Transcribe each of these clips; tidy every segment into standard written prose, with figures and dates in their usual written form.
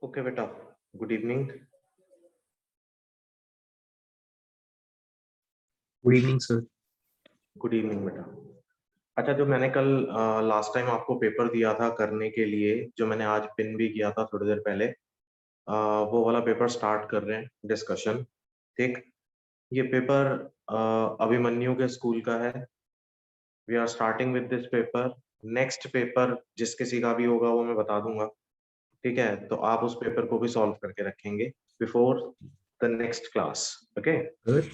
Okay बेटा, good evening. Good evening sir. Good evening बेटा। अच्छा, जो मैंने कल लास्ट टाइम आपको पेपर दिया था करने के लिए, जो मैंने आज पिन भी किया था थोड़ी देर पहले, वो वाला पेपर स्टार्ट कर रहे हैं, डिस्कशन। ठीक, ये पेपर अभिमन्यु के स्कूल का है। We are starting with this paper. Next paper जिस किसी का भी होगा वो मैं बता दूंगा। ठीक है, तो आप उस पेपर को भी सॉल्व करके रखेंगे before the next class. Okay. Sir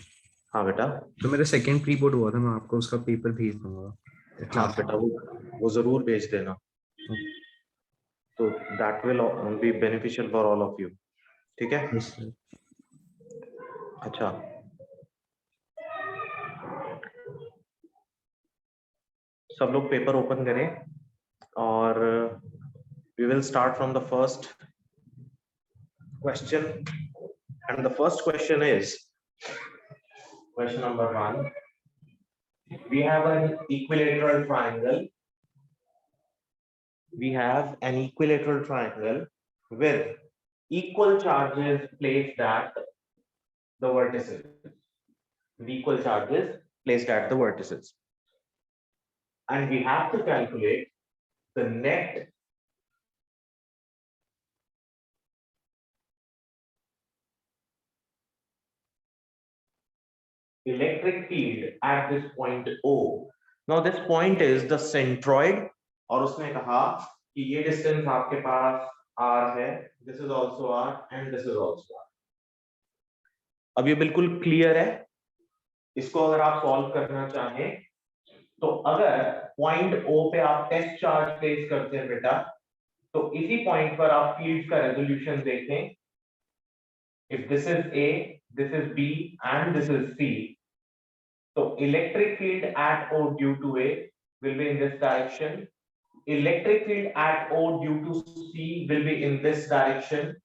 हाँ बेटा। तो मेरा सेकंड प्री बोर्ड हुआ था, मैं आपको उसका पेपर भेज दूंगा हाँ क्लास बेटा, वो जरूर भेज देना। में। तो that will be beneficial for all of you. ठीक है। Yes sir. अच्छा, सब लोग पेपर ओपन करें और we will start from the first question. And the first question is question number 1। we have an equilateral triangle we have an equilateral triangle with equal charges placed at the vertices. With equal charges placed at the vertices, and we have to calculate the net electric field at this point O. Now this point is the centroid, और उसने कहा कि ये distance आपके पास R है, this is also R and this is also R. अब ये बिल्कुल क्लियर है। इसको अगर आप सॉल्व करना चाहें तो अगर पॉइंट O पे आप टेस्ट चार्ज प्लेस करते हैं बेटा, तो इसी पॉइंट पर आप फील्ड्स का रेजोल्यूशन देखें। If this is A, this is B and this is C, so electric field at O due to A will be in this direction. Electric field at O due to C will be in this direction,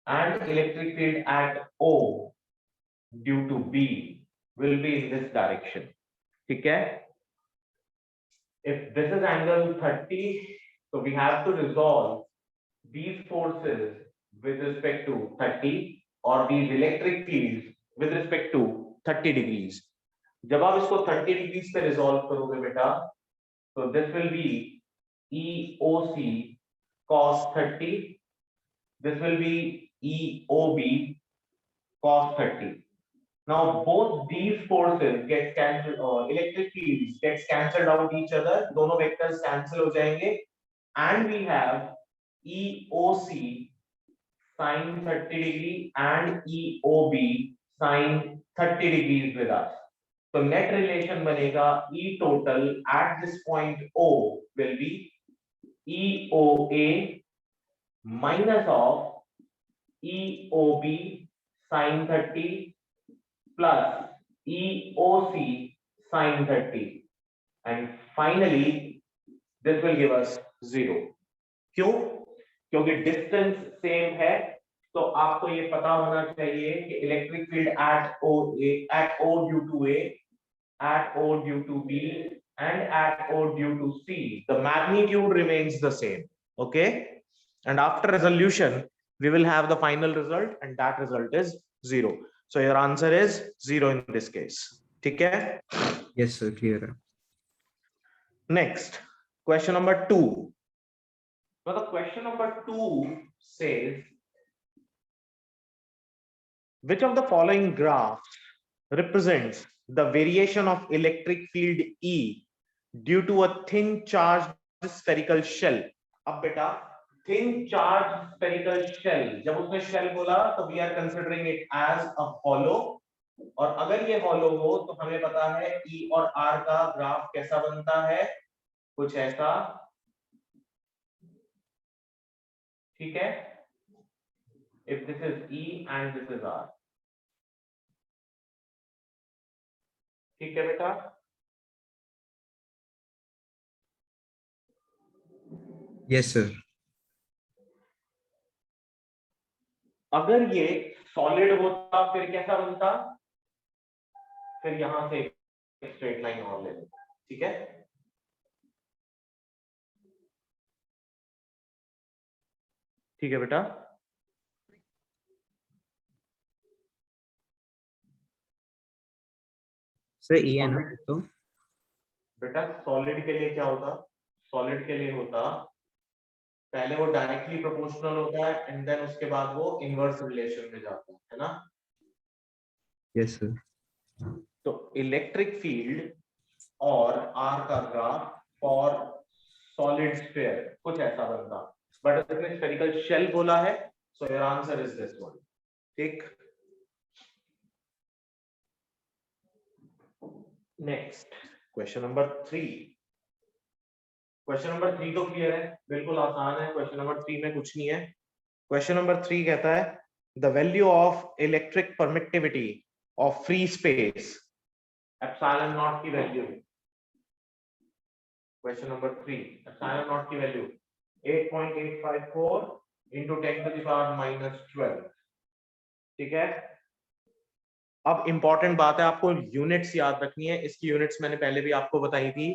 and electric field at O due to B will be in this direction. ठीक है? If this is angle 30, so we have to resolve these forces with respect to 30 or these electric fields with respect to 30 degrees. जब आप इसको 30 degrees पे resolve करोगे बेटा, तो this will be EOC cos 30, this will be EOB cos 30. Now both these forces get cancelled, electric fields gets cancelled out each other, दोनों vectors cancel हो जाएंगे, and we have EOC sin 30 degree and EOB sin 30 degrees with us. So net relation बनेगा E total at this point O will be EOA minus of EOB sin 30 plus EOC sin 30, and finally this will give us 0. क्यों? क्योंकि distance same है, तो आपको ये पता होना चाहिए कि electric field at O due to A, at O due to B and at O due to C, the magnitude remains the same. Okay, and after resolution we will have the final result, and that result is 0. So your answer is 0 in this case. ठीक है? Yes sir, clear है। Next, question number 2. Now the question number 2 says, which of the following graphs represents the variation of electric field E due to a thin charged spherical shell? अब बेटा, thin charged spherical shell, जब उसने shell बोला तो we are considering it as a hollow, और अगर ये hollow हो तो हमें पता है E और R का ग्राफ कैसा बनता है, कुछ ऐसा। ठीक है? If this is E and this is R. ठीक है बेटा? Yes sir. अगर ये सॉलिड होता फिर कैसा बनता? फिर यहां से स्ट्रेट लाइन और ले लेते। ठीक है? ठीक है बेटा, सर ई है ना तो बेटा सॉलिड के लिए क्या होता, सॉलिड के लिए होता पहले वो डायरेक्टली प्रोपोर्शनल होता है एंड देन उसके बाद वो इनवर्स रिलेशन में जाता है ना। Yes sir. तो इलेक्ट्रिक फील्ड और आर का ग्राफ फॉर सॉलिड स्फीयर कुछ ऐसा बनता, बट इसने स्फेरिकल शेल बोला है, so your answer is this one. ठीक, next question number 3। Question number 3 तो क्लियर है, बिल्कुल आसान है। क्वेश्चन नंबर 3 में कुछ नहीं है। क्वेश्चन नंबर 3 कहता है the value of electric permittivity of free space epsilon naught की value. Question number 3, epsilon naught की value 8.854 into 10 to the power -12। ठीक है, अब इंपॉर्टेंट बात है, आपको यूनिट्स याद रखनी है। इसकी यूनिट्स मैंने पहले भी आपको बताई थी।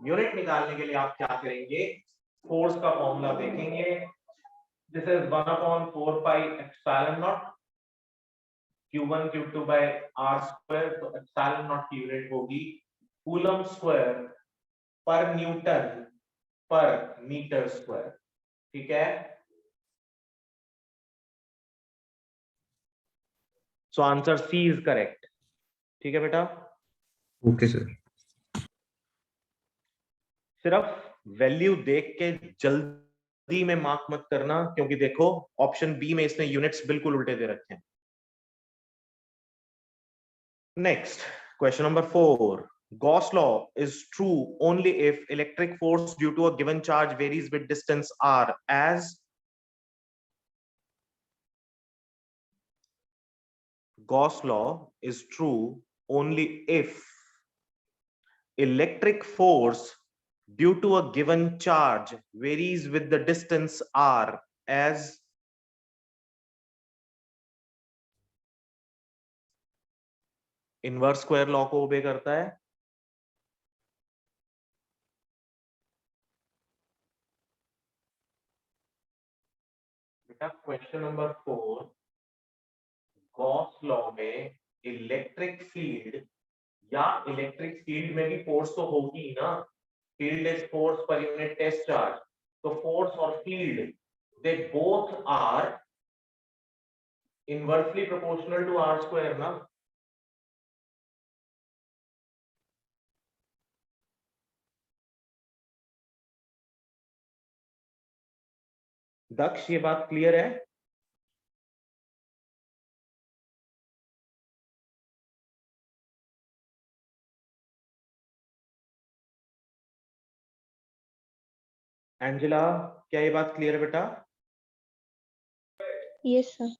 यूनिट निकालने के लिए आप क्या करेंगे, फोर्स का फॉर्मूला देखेंगे, this is 1/4 pi epsilon naught q1 q2 by r square. तो एप्सिलॉन नॉट की यूनिट होगी coulomb square per newton per metre square. ठीक है, so answer C is correct. ठीक है बेटा, ओके सर। सिर्फ वैल्यू देख के जल्दी में मार्क मत करना, क्योंकि देखो ऑप्शन बी में इसने यूनिट्स बिल्कुल उल्टे दे रखे हैं। Next question number 4, Gauss law is true only if electric force due to a given charge varies with distance r as Gauss law is true only if electric force due to a given charge varies with the distance r as inverse square law को obey करता है। बेटा question number 4, Gauss law में electric field या electric field में भी force तो होगी ही ना, field is force per unit test charge, तो फोर्स और field they both are inversely proportional to r square ना। दक्ष ये बात क्लियर है? एंजेला क्या ये बात क्लियर है बेटा? Yes sir.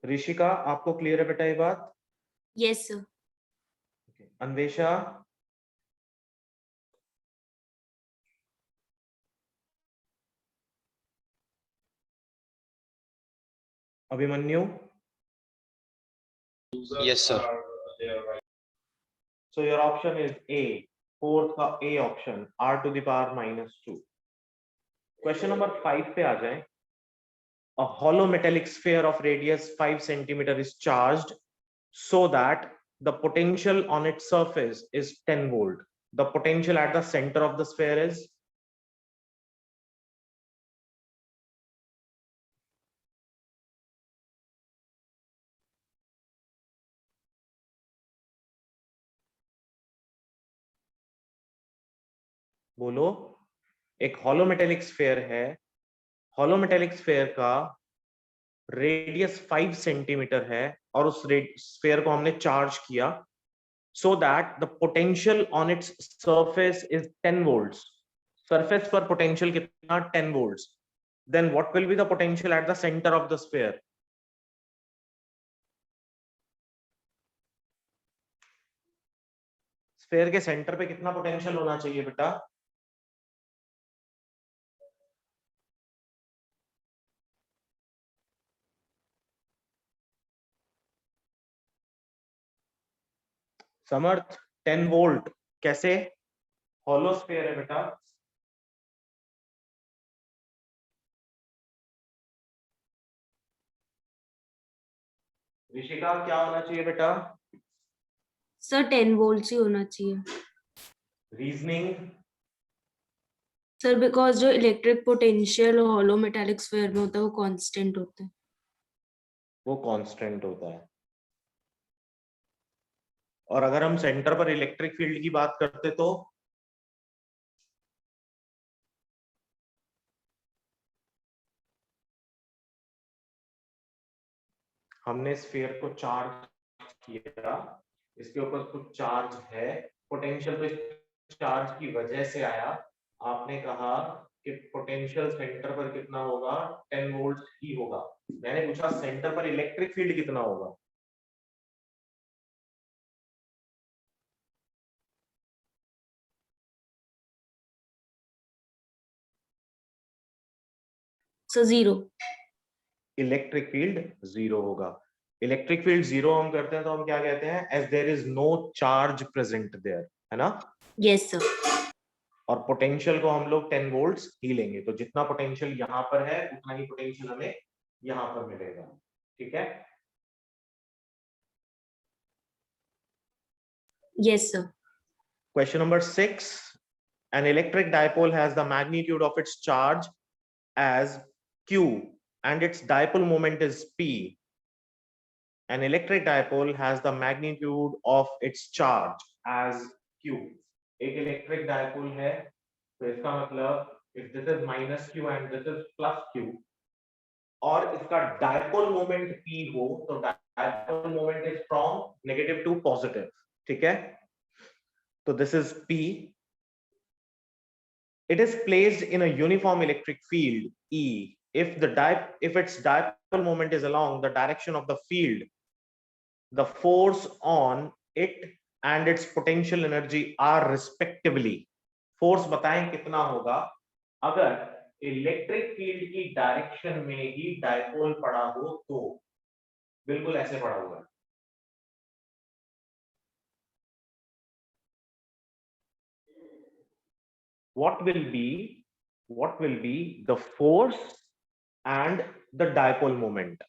ऋषिका आपको क्लियर है बेटा ये बात? Yes sir. Anvesha, Abhimanyu? Yes, sir. So your option is A, fourth का A option, r to the power -2। Question number 5 पे आ जाए। A hollow metallic sphere of radius 5 centimeter is charged so that the potential on its surface is 10 volt. The potential at the center of the sphere is बोलो। एक hollow metallic sphere है, hollow metallic sphere का radius 5 centimetre है और उस sphere को हमने charge किया so that the potential on its surface is 10 volts। Surface पर पोटेंशियल कितना? 10 volts। then what will be the potential at the center of the sphere? Sphere के सेंटर पे कितना पोटेंशियल होना चाहिए बेटा? समर्थ 10 वोल्ट कैसे? हॉलो स्फीयर है बेटा, ऋषिका क्या होना चाहिए बेटा? सर 10 वोल्ट ही होना चाहिए रीजनिंग? सर, बिकॉज जो इलेक्ट्रिक पोटेंशियल और हॉलो मेटालिक स्फीयर में होता है वो कांस्टेंट होता है। वो कांस्टेंट होता है। और अगर हम सेंटर पर इलेक्ट्रिक फील्ड की बात करते तो हमने स्फीयर को चार्ज किया, इसके ऊपर कुछ चार्ज है, पोटेंशियल तो इस चार्ज की वजह से आया। आपने कहा कि पोटेंशियल सेंटर पर कितना होगा? 10 वोल्ट ही होगा। मैंने पूछा सेंटर पर इलेक्ट्रिक फील्ड कितना होगा? सर 0। इलेक्ट्रिक फील्ड 0 होगा। इलेक्ट्रिक फील्ड 0 हम करते हैं तो हम क्या कहते हैं? As there is no charge present there, है ना? Yes sir. और पोटेंशियल को हम लोग 10 वोल्ट्स ही लेंगे, तो जितना पोटेंशियल यहाँ पर है उतना ही पोटेंशियल हमें यहाँ पर मिलेगा। ठीक है? Yes sir. Question number 6. An electric dipole has the magnitude of its charge as Q and its dipole moment is P. An electric dipole has the magnitude of its charge as Q. एक electric dipole है, तो इसका मतलब if this is minus Q and this is plus Q और इसका dipole moment P हो, तो dipole moment is from negative to positive. ठीक है? तो this is P. It is placed in a uniform electric field E if its dipole moment is along the direction of the field. The force on it and its potential energy are respectively. Force बताएं कितना होगा अगर electric field की direction में ही dipole पड़ा हो तो? बिल्कुल ऐसे पड़ा हुआ है। What will be the force and the dipole moment?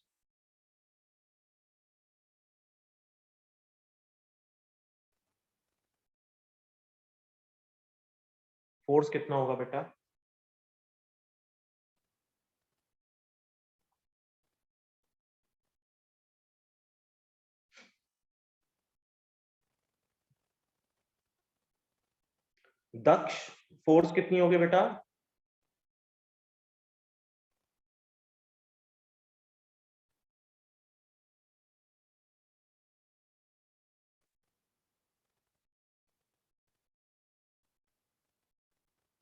Force कितना होगा बेटा? दक्ष, फोर्स कितनी होगी बेटा?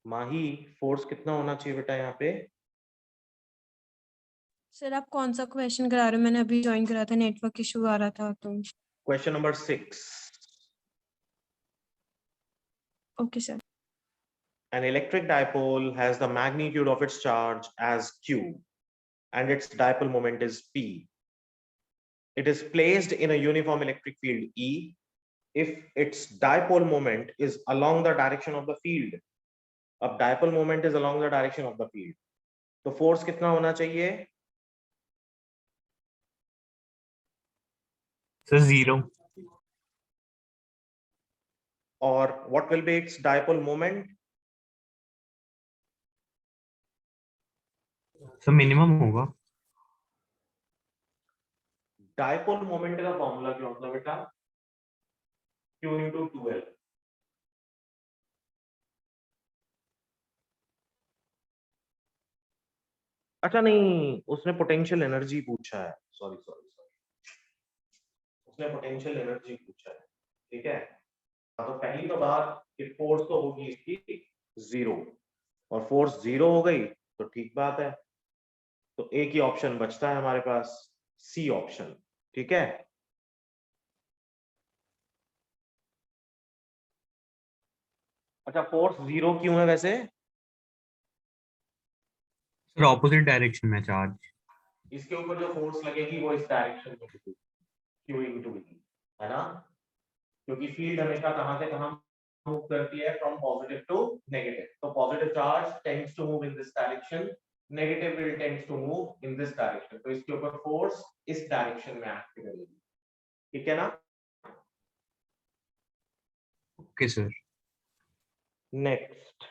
माही, फोर्स कितना होना चाहिए बेटा यहाँ पे? सर आप कौन सा क्वेश्चन करा रहे हो? मैंने अभी ज्वाइन करा था, नेटवर्क इशू आ रहा था तो। Question number 6. Okay sir. An electric dipole has the magnitude of its charge as Q and its dipole moment is P. It is placed in a uniform electric field E if its dipole moment is along the direction of the field. अब dipole moment is along the direction of the field, तो force कितना होना चाहिए? Sir 0। और what will be its dipole moment? Sir minimum होगा। Dipole moment का formula क्या होता है बेटा? Q into 2L. अच्छा नहीं, उसने पोटेंशियल एनर्जी पूछा है, सॉरी सॉरी सॉरी, उसने पोटेंशियल एनर्जी पूछा है। ठीक है, तो पहली तो बात कि फोर्स तो होगी इसकी 0 और फोर्स 0 हो गई तो ठीक बात है, तो एक ही ऑप्शन बचता है हमारे पास, सी ऑप्शन। ठीक है, अच्छा फोर्स 0 क्यों है वैसे? सर ऑपोजिट डायरेक्शन में चार्ज। इसके ऊपर जो फोर्स लगेगी वो इस डायरेक्शन में होगी, Q into V, है ना? क्योंकि फील्ड हमेशा कहां से कहां मूव करती है, फ्रॉम पॉजिटिव टू नेगेटिव, तो positive charge tends to move in this direction negative will tends to move in this direction, तो इसके ऊपर फोर्स इस डायरेक्शन में एक्ट करेगी, ठीक है ना। Okay sir. Next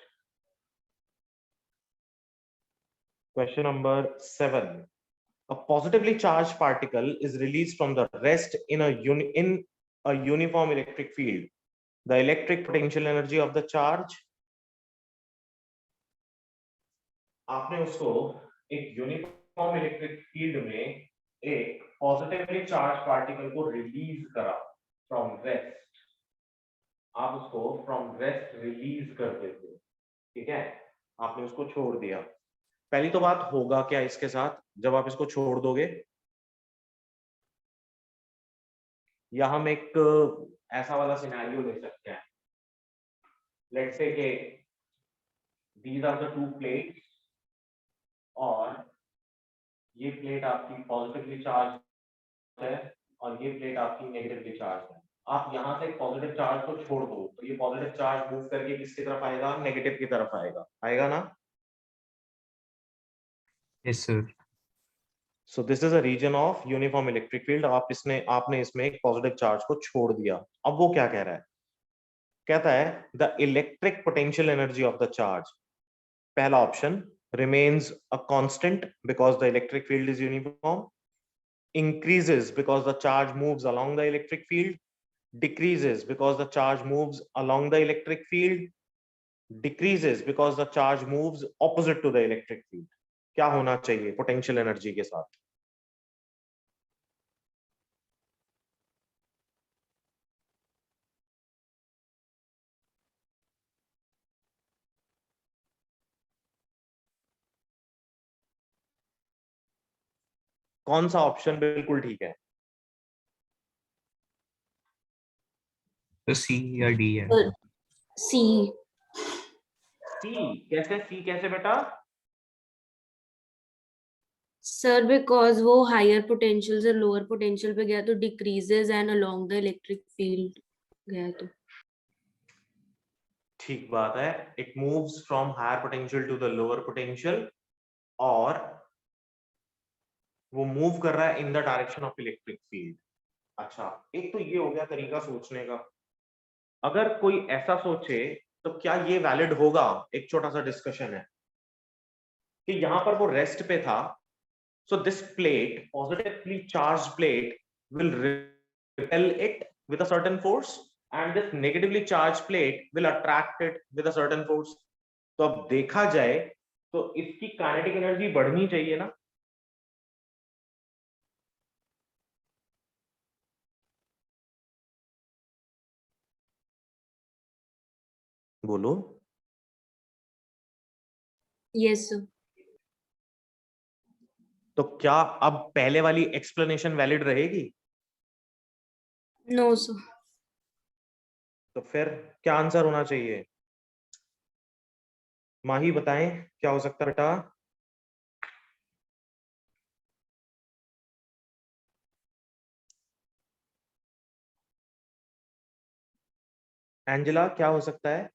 question number 7. A positively charged particle is released from the rest in a uniform electric field. The electric potential energy of the charge, आपने उसको एक यूनिफॉर्म इलेक्ट्रिक फील्ड में एक पॉजिटिवली चार्ज पार्टिकल को release करा from rest, आप उसको from rest release कर देते हो, ठीक है, आपने उसको छोड़ दिया। पहली तो बात होगा क्या इसके साथ जब आप इसको छोड़ दोगे, या हम एक ऐसा वाला सिनेरियो ले सकते हैं, लेट्स से कि these are the two plates और ये प्लेट आपकी पॉजिटिवली चार्ज है और ये प्लेट आपकी नेगेटिवली चार्ज है। आप यहाँ से पॉजिटिव चार्ज को छोड़ दो तो ये पॉजिटिव चार्ज मूव करके किसकी तरफ आएगा, नेगेटिव की तरफ आएगा, आएगा ना। Yes sir. So this is a region of uniform electric field. आपने इसमें एक पॉजिटिव चार्ज को छोड़ दिया। अब वो क्या कह रहा है, कहता है the electric potential energy of the charge, पहला option remains a constant because the electric field is uniform, increases because the charge moves along the electric field, decreases because the charge moves along the electric field, decreases because the charge moves opposite to the electric field. क्या होना चाहिए potential energy के साथ? कौन सा option बिल्कुल ठीक है? तो सी या डी है। सी। सी कैसे बेटा? सर बिकॉज वो हायर पोटेंशियल से लोअर पोटेंशियल पे गया तो decreases and along the electric field गया तो। ठीक बात है, it moves from higher potential to the lower potential और वो मूव कर रहा है in the direction of electric field. अच्छा, एक तो ये हो गया तरीका सोचने का। अगर कोई ऐसा सोचे तो क्या ये वैलिड होगा? एक छोटा सा डिस्कशन है कि यहां पर वो रेस्ट पे था, so this plate, positively charged plate, will repel it with a certain force and this negatively charged plate will attract it with a certain force. तो अब देखा जाए तो इसकी काइनेटिक एनर्जी बढ़नी चाहिए ना। बोलो। Yes sir. तो क्या अब पहले वाली एक्सप्लेनेशन वैलिड रहेगी? No sir. तो फिर क्या आंसर होना चाहिए? माही बताएं क्या हो सकता है बेटा? एंजेला क्या हो सकता है?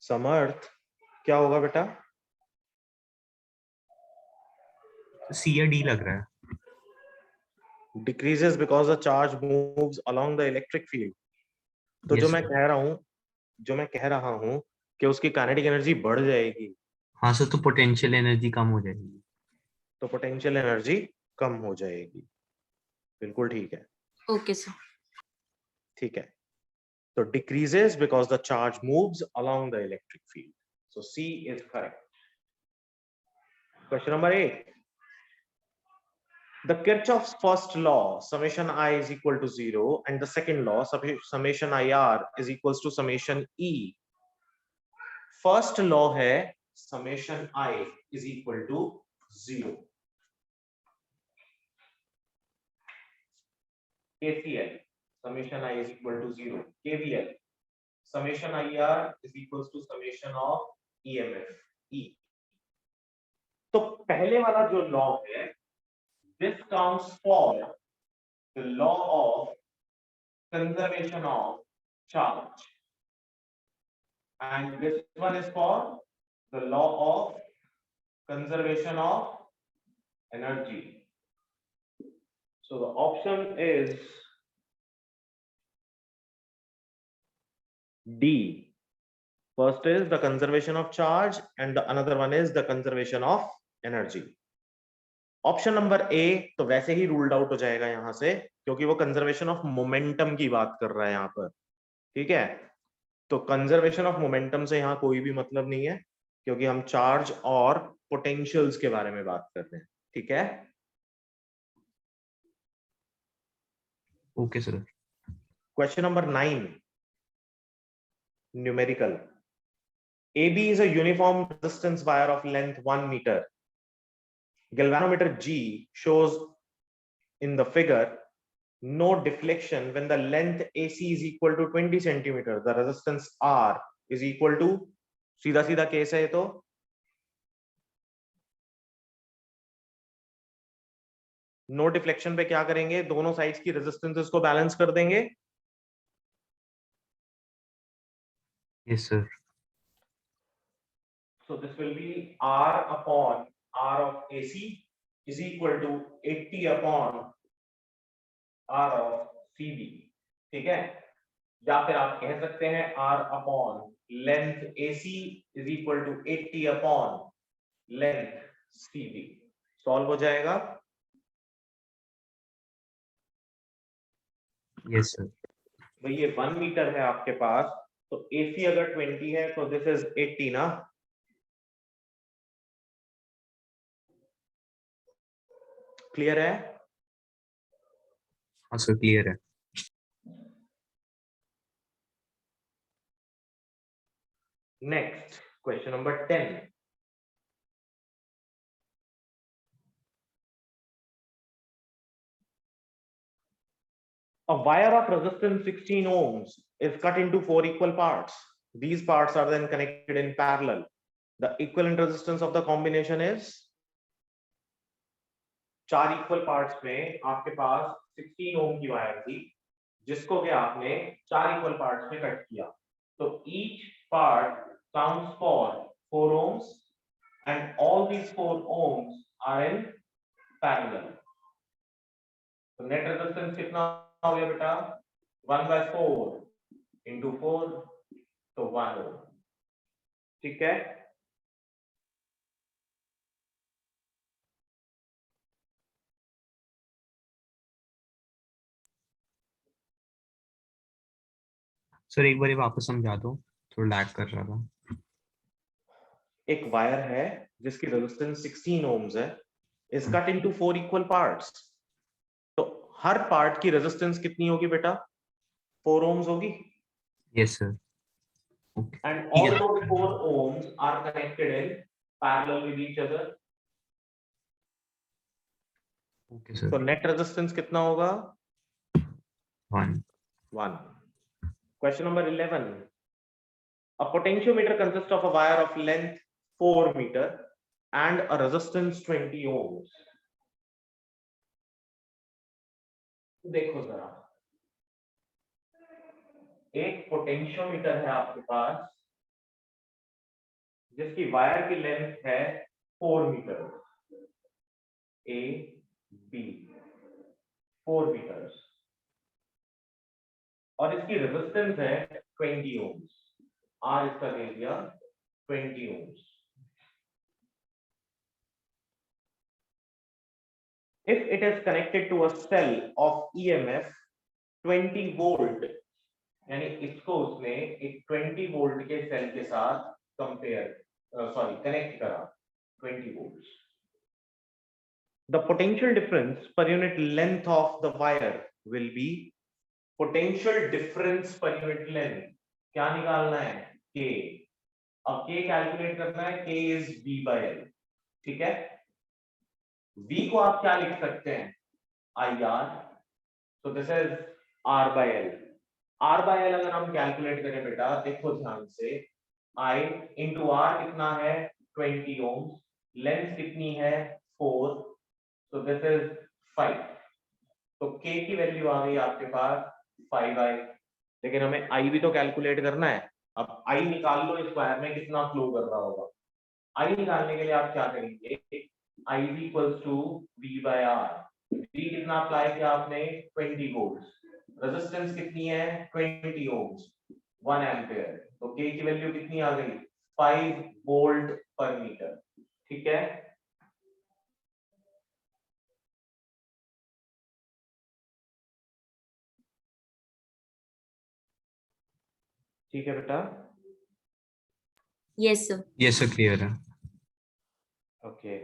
समर्थ क्या होगा बेटा? सी या डी लग रहा है। Decreases because the charge moves along the electric field. तो Yes, जो मैं sir. कह रहा हूं कि उसकी काइनेटिक एनर्जी बढ़ जाएगी, हाँ सर, तो पोटेंशियल एनर्जी कम हो जाएगी। तो पोटेंशियल एनर्जी कम हो जाएगी। बिल्कुल ठीक है, ओके सर। ठीक है। तो decreases because the charge moves along the electric field, so C is correct. Question number 8. The Kirchhoff's first law, summation I is equal to 0, and the second law, summation IR is equals to summation E. First law है summation I is equal to 0. KCL, summation I is equal to 0. KVL, summation IR is equals to summation of EMF E. तो पहले वाला जो law है, this comes for the law of conservation of charge, and this one is for the law of conservation of energy. So the option is D. First is the conservation of charge and the another one is the conservation of energy. Option number A तो वैसे he ruled out हो जाएगा यहां से, क्योंकि वो conservation of momentum की बात कर रहा है यहाँ पर, ठीक है। तो कंजर्वेशन ऑफ मोमेंटम से यहाँ कोई भी मतलब नहीं है, क्योंकि हम चार्ज और पोटेंशियल्स के बारे में बात कर रहे हैं, ठीक है। Okay sir. Question number 9, numerical. AB is a uniform resistance wire of length 1 meter. Galvanometer G shows in the figure no deflection when the length AC is equal to 20 centimeter. The resistance R is equal to, सीधा सीधा case है ये तो, no deflection पे क्या करेंगे, दोनों sides की रेजिस्टेंसेस को बैलेंस कर देंगे। Yes sir. So this will be R upon R of AC is equal to 80 upon R of CD, ठीक है। या फिर आप कह सकते हैं R upon length AC is equal to 80 upon length CD। Solve हो जाएगा। Yes sir. भाई ये 1 मीटर है आपके पास, तो AC अगर 20 है तो दिस इज 80 ना। क्लियर है? हाँ सर क्लियर है। Next question number 10। A wire of resistance 16 ohms is cut into 4 equal parts. These parts are then connected in parallel. The equivalent resistance of the combination is, 4 equal parts में आपके पास 16 ओम की wire थी, जिसको कि आपने 4 equal parts में cut किया। तो each part counts for 4 ohms and all these 4 ohms are in parallel. तो नेट रेजिस्टेंस कितना हो गया बेटा? 1/4 into 4 तो 1 ओम, ठीक है। सर एक बार वापस समझा दो, थोड़ा लैग कर रहा था। एक वायर है जिसकी रेजिस्टेंस 16 ओम्स है, is cut into 4 equal parts. तो हर पार्ट की रेजिस्टेंस कितनी होगी बेटा? 4 ओम्स होगी। Yes sir. And all those 4 ohms are connected in parallel with each other. Okay sir. तो नेट रेजिस्टेंस कितना होगा? 1। Question number 11. A potentiometer consists of a wire of length 4 meter and a resistance 20 ohms. देखो जरा, एक potentiometer है आपके पास जिसकी wire की लेंथ है 4 मीटर, A, B, 4 मीटर्स, और इसकी रेजिस्टेंस है 20 ohms। R इसका दे दिया 20 ohms। If it is connected to a cell of EMF 20 volt, यानी इसको उसने एक 20 वोल्ट के सेल के साथ कनेक्ट करा 20 volts. The potential difference per unit length of the wire will be, potential difference per unit length क्या निकालना है? K। अब K कैलकुलेट करना है, K is V by L, ठीक है। V को आप क्या लिख सकते हैं? IR, so this is R by L। R by L अगर हम कैलकुलेट करें बेटा, देखो ध्यान से, I into R कितना है 20 ohms, लेंथ कितनी है 4, so this is 5, तो K की वैल्यू आ गई आपके पास 5I, लेकिन हमें I भी तो कैलकुलेट करना है। अब I निकाल लो, इस वायर में कितना फ्लो कर रहा होगा। I निकालने के लिए आप क्या करेंगे, I is equals to V by R, V कितना अप्लाई किया आपने 20 वोल्ट, रेजिस्टेंस कितनी है 20 ohms, 1 एम्पियर, तो K की वैल्यू कितनी आ गई 5 वोल्ट पर मीटर। ठीक है, ठीक है बेटा, Yes, sir. Yes sir clear है। Okay.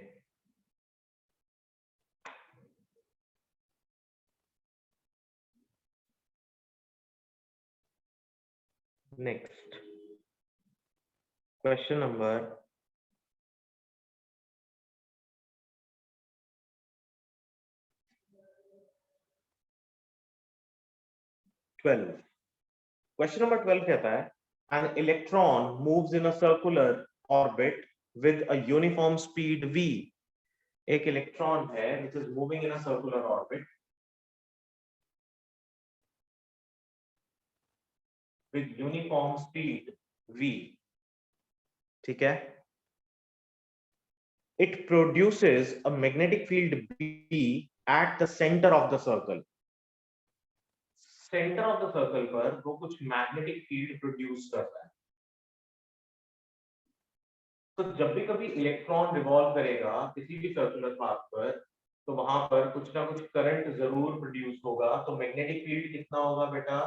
Next question number 12। Question number 12 कहता है an electron moves in a circular orbit with a uniform speed v। एक इलेक्ट्रॉन है which is moving in a circular orbit with uniform speed v, ठीक है, it produces a magnetic field b at the center of the circle। Centre of the circle पर वो कुछ magnetic field produce करता है। तो जब भी कभी इलेक्ट्रॉन रिवॉल्व करेगा किसी भी सर्कुलर पाथ पर, तो वहां पर कुछ ना कुछ करंट जरूर प्रोड्यूस होगा, तो मैग्नेटिक फील्ड कितना होगा बेटा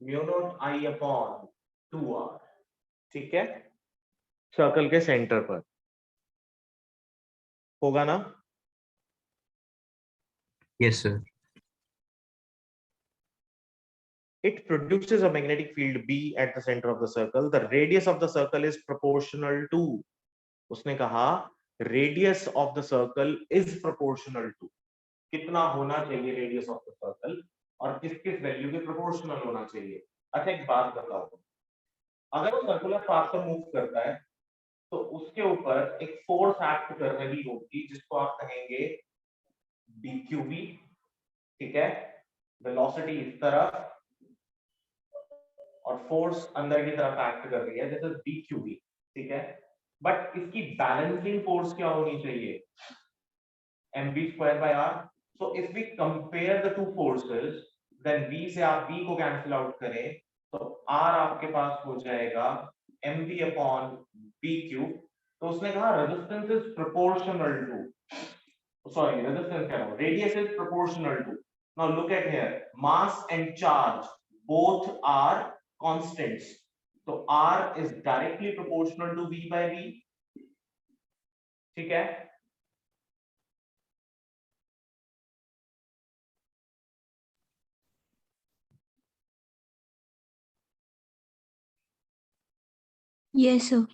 mu naught I upon 2R, ठीक है, सर्कल के सेंटर पर होगा ना। Yes sir. It produces a magnetic field B at the center of the circle. The radius of the circle is proportional to, उसने कहा radius of the circle is proportional to, कितना होना चाहिए radius of the circle और किस किस value के proportional होना चाहिए। अच्छा एक बात बताओ, अगर वो सर्कुलर पाथ पर मूव करता है तो उसके ऊपर एक फोर्स एक्ट कर रही होगी जिसको आप कहेंगे dqb, ठीक है, वेलोसिटी इस तरफ और फोर्स अंदर की तरफ एक्ट कर रही है, दिस इज dqb, ठीक है, बट इसकी बैलेंसिंग फोर्स क्या होनी चाहिए mv square by r। so if we compare the two forces, then v से आप v को कैंसिल आउट करें तो r आपके पास हो जाएगा mv upon v cube। तो उसने कहा resistance is proportional to, sorry resistance कह रहा हूं, radius is proportional to। now look at here, mass and charge both are constants, so r is directly proportional to v by v, ठीक है। Yes, sir.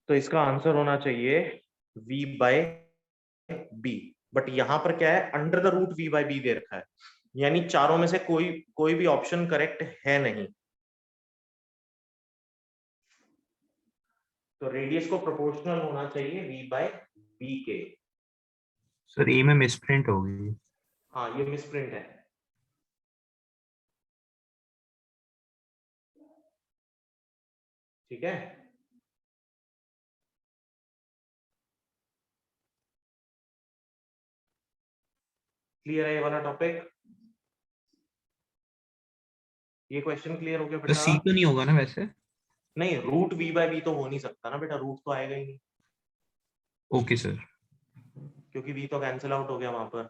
तो इसका answer होना चाहिए v by b, but यहां पर क्या है under the root v by b दे रखा है, यानी चारों में से कोई भी ऑप्शन करेक्ट है नहीं। तो रेडियस को प्रोपोर्शनल होना चाहिए v by b के। सर ए में मिसप्रिंट हो गई। हाँ ये मिसप्रिंट है, ठीक है। क्लियर है ये वाला टॉपिक, ये क्वेश्चन क्लियर हो गया तो बेटा। सी तो नहीं होगा ना वैसे? नहीं रूट v by b तो हो नहीं सकता ना बेटा, रूट तो आएगा ही नहीं, ओके सर। क्योंकि v तो कैंसिल आउट हो गया वहां पर।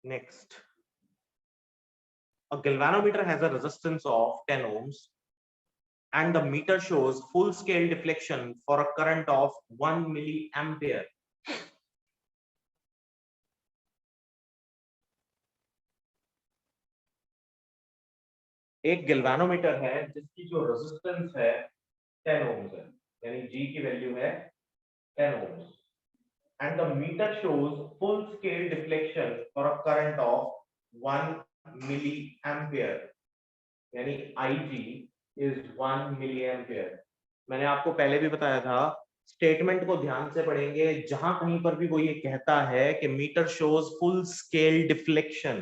Next, a galvanometer has a resistance of 10 ohms and the meter shows full scale deflection for a current of 1 milliampere। एक गैल्वेनोमीटर है जिसकी जो रेजिस्टेंस है 10 ohms है, यानी G की वैल्यू है 10 ohms and the meter shows full scale deflection for a current of 1 milliampere। यानी IG is 1 milliampere। मैंने आपको पहले भी बताया था, स्टेटमेंट को ध्यान से पढ़ेंगे, जहां कहीं पर भी वो ये कहता है कि meter shows full scale deflection,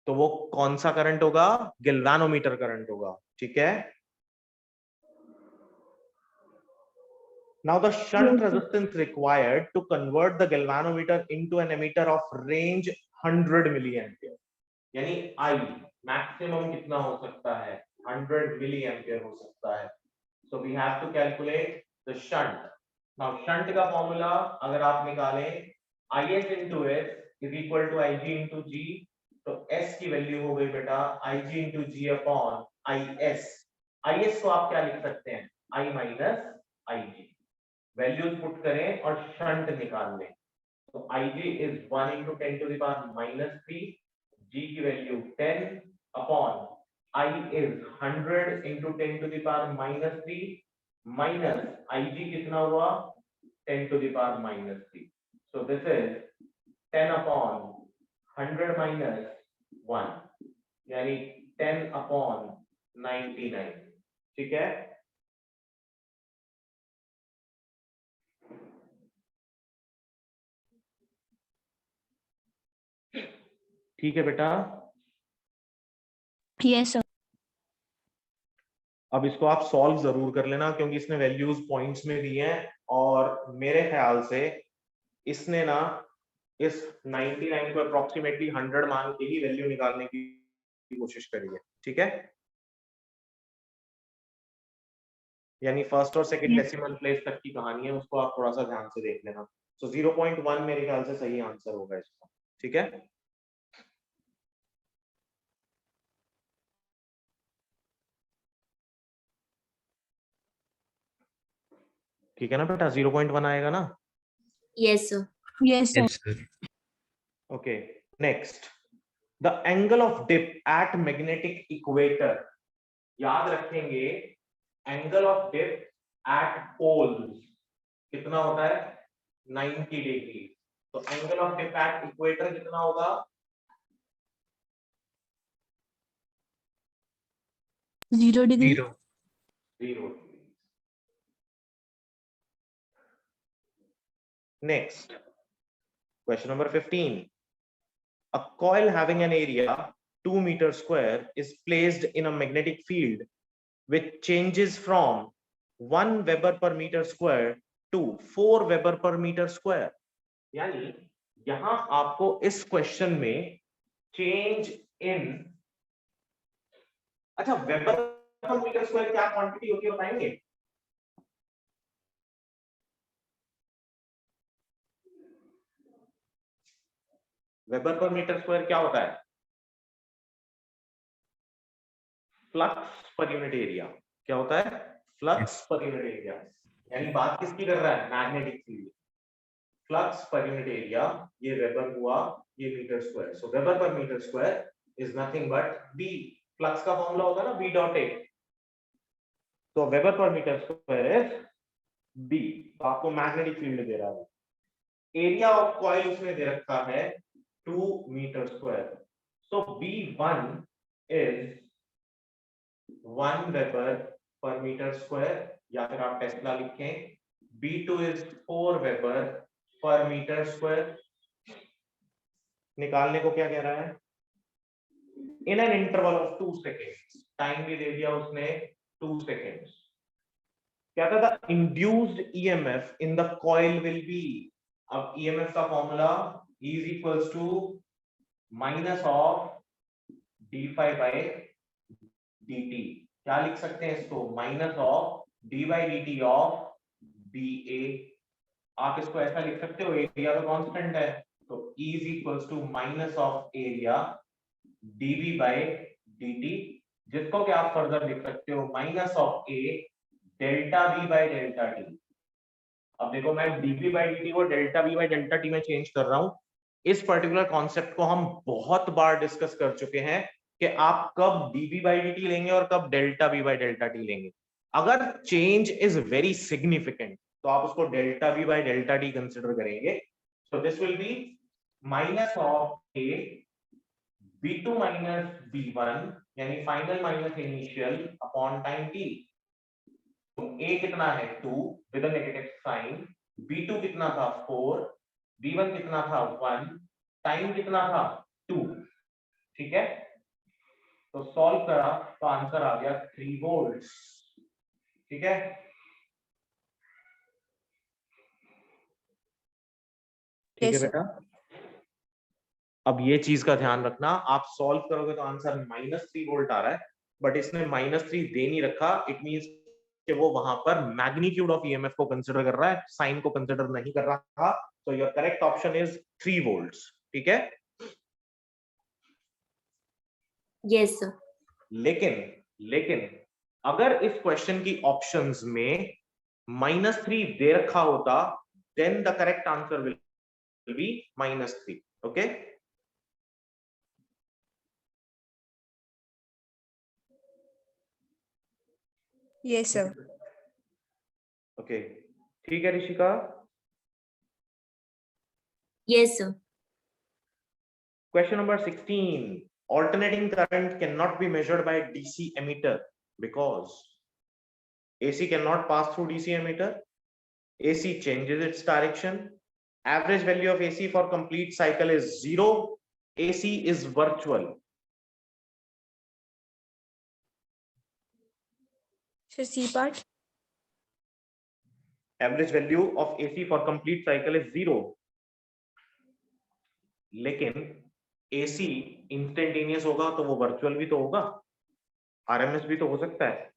तो वो कौन सा करंट होगा? गैल्वेनोमीटर करंट होगा, ठीक है। Now the shunt resistance required to convert the galvanometer into an emitter of range 100 milliampere, यानी I maximum कितना हो सकता है? 100 milliampere हो सकता है। So we have to calculate the shunt। Now shunt का फॉर्मूला अगर आप निकालें, IS into S is equal to IG into G, तो S की वैल्यू हो गई बेटा IG into G upon IS। IS को आप क्या लिख सकते हैं? I minus IG। Values put करें और शंट निकाल लें। तो IG is 1 into 10 to the power minus 3, G की value 10 upon I is 100 into 10 to the power minus 3 minus IG कितना हुआ? 10 to the power minus 3। So this is 10 upon 100 minus 1, यानी 10 upon 99, ठीक है। ठीक है बेटा, यस सर। अब इसको आप सॉल्व जरूर कर लेना, क्योंकि इसने वैल्यूज पॉइंट्स में दी हैं, और मेरे ख्याल से इसने ना इस 99 को अप्रोक्सीमेटली 100 मान के ही वैल्यू निकालने की कोशिश करी है, ठीक है। यानी फर्स्ट और सेकंड डेसिमल प्लेस तक की कहानी है, उसको आप थोड़ा सा ध्यान से देख लेना। सो 0.1 मेरे ख्याल से सही आंसर होगा इसका, ठीक है। ठीक है ना बेटा, 0.1 आएगा ना? Yes, sir. Yes sir. Yes, sir. Okay, next, the angle of dip at magnetic equator। याद रखेंगे, angle of dip at poles कितना होता है? 90 डिग्री। तो angle of dip at equator कितना होगा? 0 degree. 0. 0। Next, question number 15. A coil having an area 2 meters square is placed in a magnetic field which changes from 1 Weber per meter square to 4 Weber per meter square। यानी यहां आपको इस question में change in, अच्छा weber per metre square क्या quantity होती है बताएंगे? वेबर पर मीटर स्क्वायर क्या होता है? Flux per unit area. क्या होता है? Flux per unit area. यानी बात किसकी कर रहा है? Magnetic field. Flux per unit area, ये वेबर हुआ, ये metre square. So weber per metre square is nothing but B. Flux का फॉर्मूला होगा ना बी डॉट ए, तो weber per metre square is B. तो आपको मैग्नेटिक फील्ड दे रहा है, एरिया ऑफ कॉइल उसने दे रखा है 2 metre square. So B1 is 1 weber per metre square, या फिर आप टेस्ला लिखें। B2 is 4 weber per metre square. निकालने को क्या कह रहा है? In an interval of 2 seconds. Time भी दे दिया उसने 2 सेकेंड्स। क्या था? Induced EMF in the coil will be, अब ईएमएफ का formula is equals to minus of d5 by dt। क्या लिख सकते हैं इसको? Minus of d by dt of dA। आप इसको ऐसा लिख सकते हो, एरिया तो कांस्टेंट है, तो E is equals to minus of area dV by dt, जिसको क्या आप फर्दर लिख सकते हो minus of A delta V by delta T। अब देखो, मैं dV बाय dt को delta V by delta T में चेंज कर रहा हूं। इस पर्टिकुलर कॉन्सेप्ट को हम बहुत बार डिस्कस कर चुके हैं कि आप कब dV बाय dt लेंगे और कब delta V by delta T लेंगे। अगर चेंज इज वेरी सिग्निफिकेंट तो आप उसको delta V by delta T consider करेंगे। So this will be minus of A B2 minus B1, यानी final minus initial upon time t। a कितना है 2 with a negative sign, b2 कितना था 4, b1 कितना था 1, टाइम कितना था 2। ठीक है, तो सॉल्व करा तो आंसर आ गया 3 वोल्ट। ठीक है, ठीक है Yes, sir. बेटा। अब ये चीज का ध्यान रखना, आप सॉल्व करोगे तो आंसर -3 वोल्ट आ रहा है, बट इसने -3 दे नहीं रखा। इट मींस कि वो वहां पर मैग्नीट्यूड ऑफ ईएमएफ को कंसीडर कर रहा है, साइन को कंसीडर नहीं कर रहा। तो your correct option is 3 volts. ठीक है, Yes, sir. लेकिन अगर इस क्वेश्चन की ऑप्शंस में -3 दे रखा होता, then the correct answer will be -3। Okay, Yes, sir. Okay, ठीक है Rishika. Yes, sir. Question number 16. Alternating current cannot be measured by DC emitter because AC cannot pass through DC emitter. AC changes its direction. Average value of AC for complete cycle is 0. AC is virtual. So C part. Average value of AC for complete cycle is 0. लेकिन AC instantaneous होगा तो वो virtual भी तो होगा, RMS भी तो हो सकता है।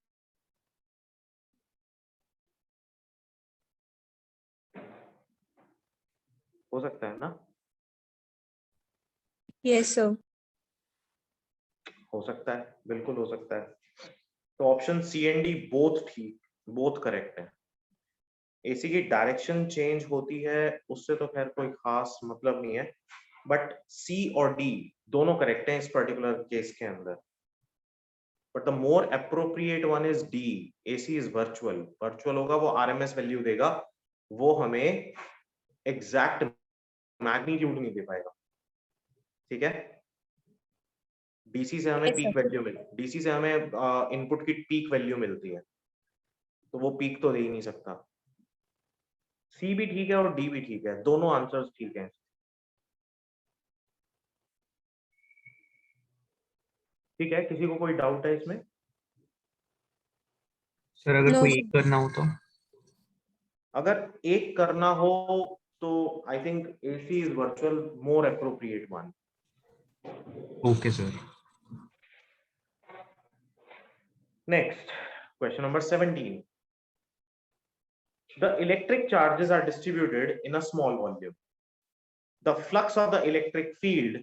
हो सकता है ना? Yes, sir. हो सकता है, बिल्कुल हो सकता है। तो option C and D both ठीक, बोथ करेक्ट है। एसी की डायरेक्शन चेंज होती है उससे तो खैर कोई खास मतलब नहीं है, बट सी और डी दोनों करेक्ट हैं इस पर्टिकुलर केस के अंदर। But the more appropriate one is D, AC is virtual. Virtual होगा, वो आरएमएस वैल्यू देगा, वो हमें एग्जैक्ट मैग्नीट्यूड नहीं दे पाएगा। ठीक है, डीसी से हमें Yes, sir. Peak value DC से हमें इनपुट की पीक वैल्यू मिलती है, तो वो पीक तो दे ही नहीं सकता। सी भी ठीक है और डी भी ठीक है, दोनों आंसर्स ठीक हैं। ठीक है, किसी को कोई डाउट है इसमें? सर अगर No, कोई sir. एक करना हो तो? अगर एक करना हो तो I think AC is virtual more appropriate one. Okay sir. Next, question number 17. The electric charges are distributed in a small volume. The flux of the electric field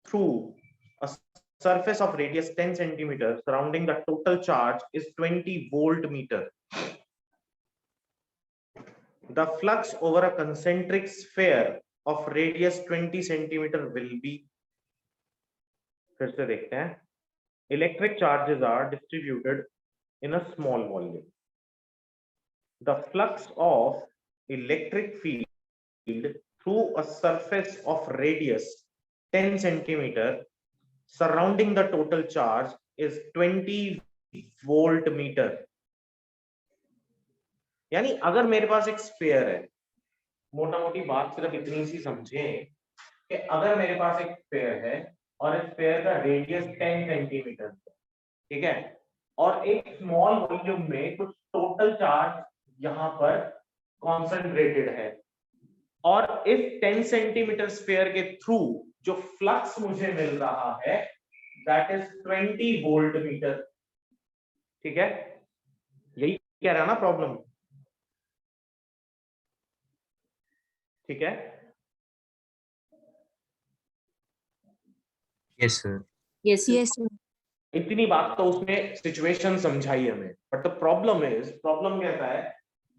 through a surface of radius 10 centimeters surrounding the total charge is 20 volt-meter. The flux over a concentric sphere of radius 20 centimeter will be, फिर से देखते हैं, electric charges are distributed in a small volume. The flux of electric field through a surface of radius 10 centimeter surrounding the total charge is 20 volt-meter. यानी अगर मेरे पास एक sphere है, मोटा मोटी बात सिर्फ इतनी सी समझें कि अगर मेरे पास एक स्फीयर है और इस स्फीयर का रेडियस 10 सेंटीमीटर, ठीक है, और एक स्मॉल वॉल्यूम में कुछ टोटल चार्ज यहां पर कॉन्सेंट्रेटेड है, और इस 10 सेंटीमीटर स्फीयर के थ्रू जो फ्लक्स मुझे मिल रहा है दैट इज 20 वोल्ट-मीटर। ठीक है, यही कह रहा ना प्रॉब्लम? ठीक है, yes sir. Yes, sir. Yes, sir. इतनी बात तो उसने सिचुएशन समझाई हमें, बट द प्रॉब्लम कहता है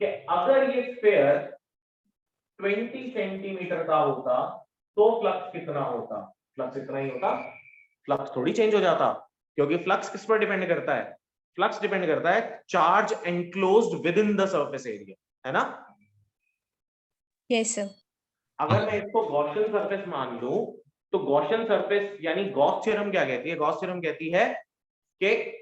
कि अगर ये स्फीयर 20 सेंटीमीटर का होता तो फ्लक्स कितना होता? फ्लक्स इतना ही होता, फ्लक्स थोड़ी चेंज हो जाता, क्योंकि फ्लक्स किस पर डिपेंड करता है? फ्लक्स डिपेंड करता है charge enclosed with in the surface area, है ना? Yes, sir. अगर मैं इसको गॉसियन सरफेस मान लूं तो गॉसियन सरफेस यानी गॉस थ्योरम क्या कहती है? गॉस थ्योरम कहती है कि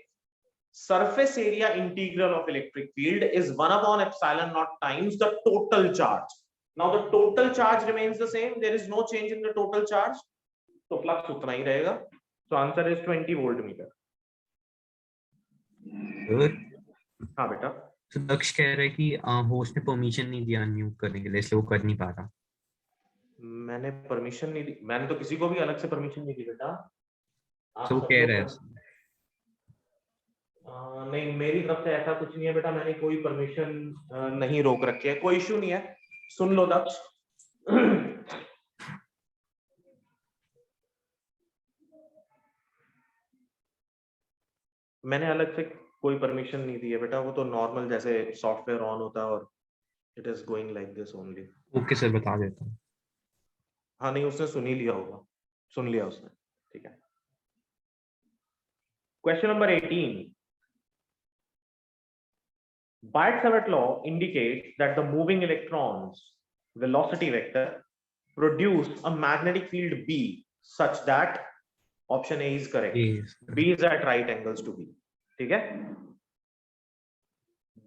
surface area integral of electric field is 1 upon epsilon naught times the total charge. Now the total charge remains the same, there is no change in the total charge, तो flux उतना ही रहेगा. So answer is 20 voltmeter. हाँ बेटा. तो दक्ष कह रहा है कि होस्ट ने परमिशन नहीं दिया अनम्यूट करने के लिए, इसलिए वो कर नहीं पा रहा. मैंने परमिशन नहीं दी, मैंने तो किसी को भी अलग से परमिशन नहीं दी बेटा. आप तो वो सब कह लोग रहा है. नहीं, मेरी तरफ से ऐसा कुछ नहीं है बेटा, मैंने कोई परमिशन नहीं रोक रखी है, कोई इशू नहीं है. सुन लो दक्ष. मैंने अलग से कोई परमिशन नहीं दी है बेटा, वो तो नॉर्मल जैसे सॉफ्टवेयर ऑन होता है और it is going like this only. Okay sir, बता देता हूँ. हाँ नहीं, उसने सुन ही लिया होगा, सुन लिया उसने. ठीक है. Question number 18. Biot-Savart law indicates that the moving electrons velocity vector produce a magnetic field B such that option A is correct. B is at right angles to B. ठीक है.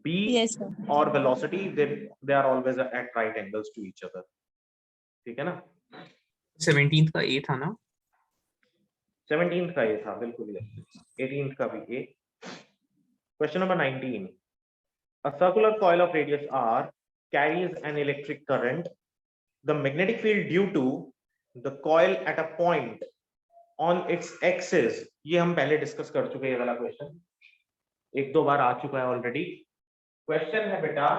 B Yes, sir. और velocity they are always at right angles to each other. ठीक है ना. 17th का A था ना. 17th का A था बिल्कुल. 18th का भी A. Question number 19. A circular coil of radius r carries an electric current. The magnetic field due to the coil at a point on its axis, ये हम पहले डिस्कस कर चुके हैं. ये वाला क्वेश्चन एक दो बार आ चुका है ऑलरेडी. क्वेश्चन है बेटा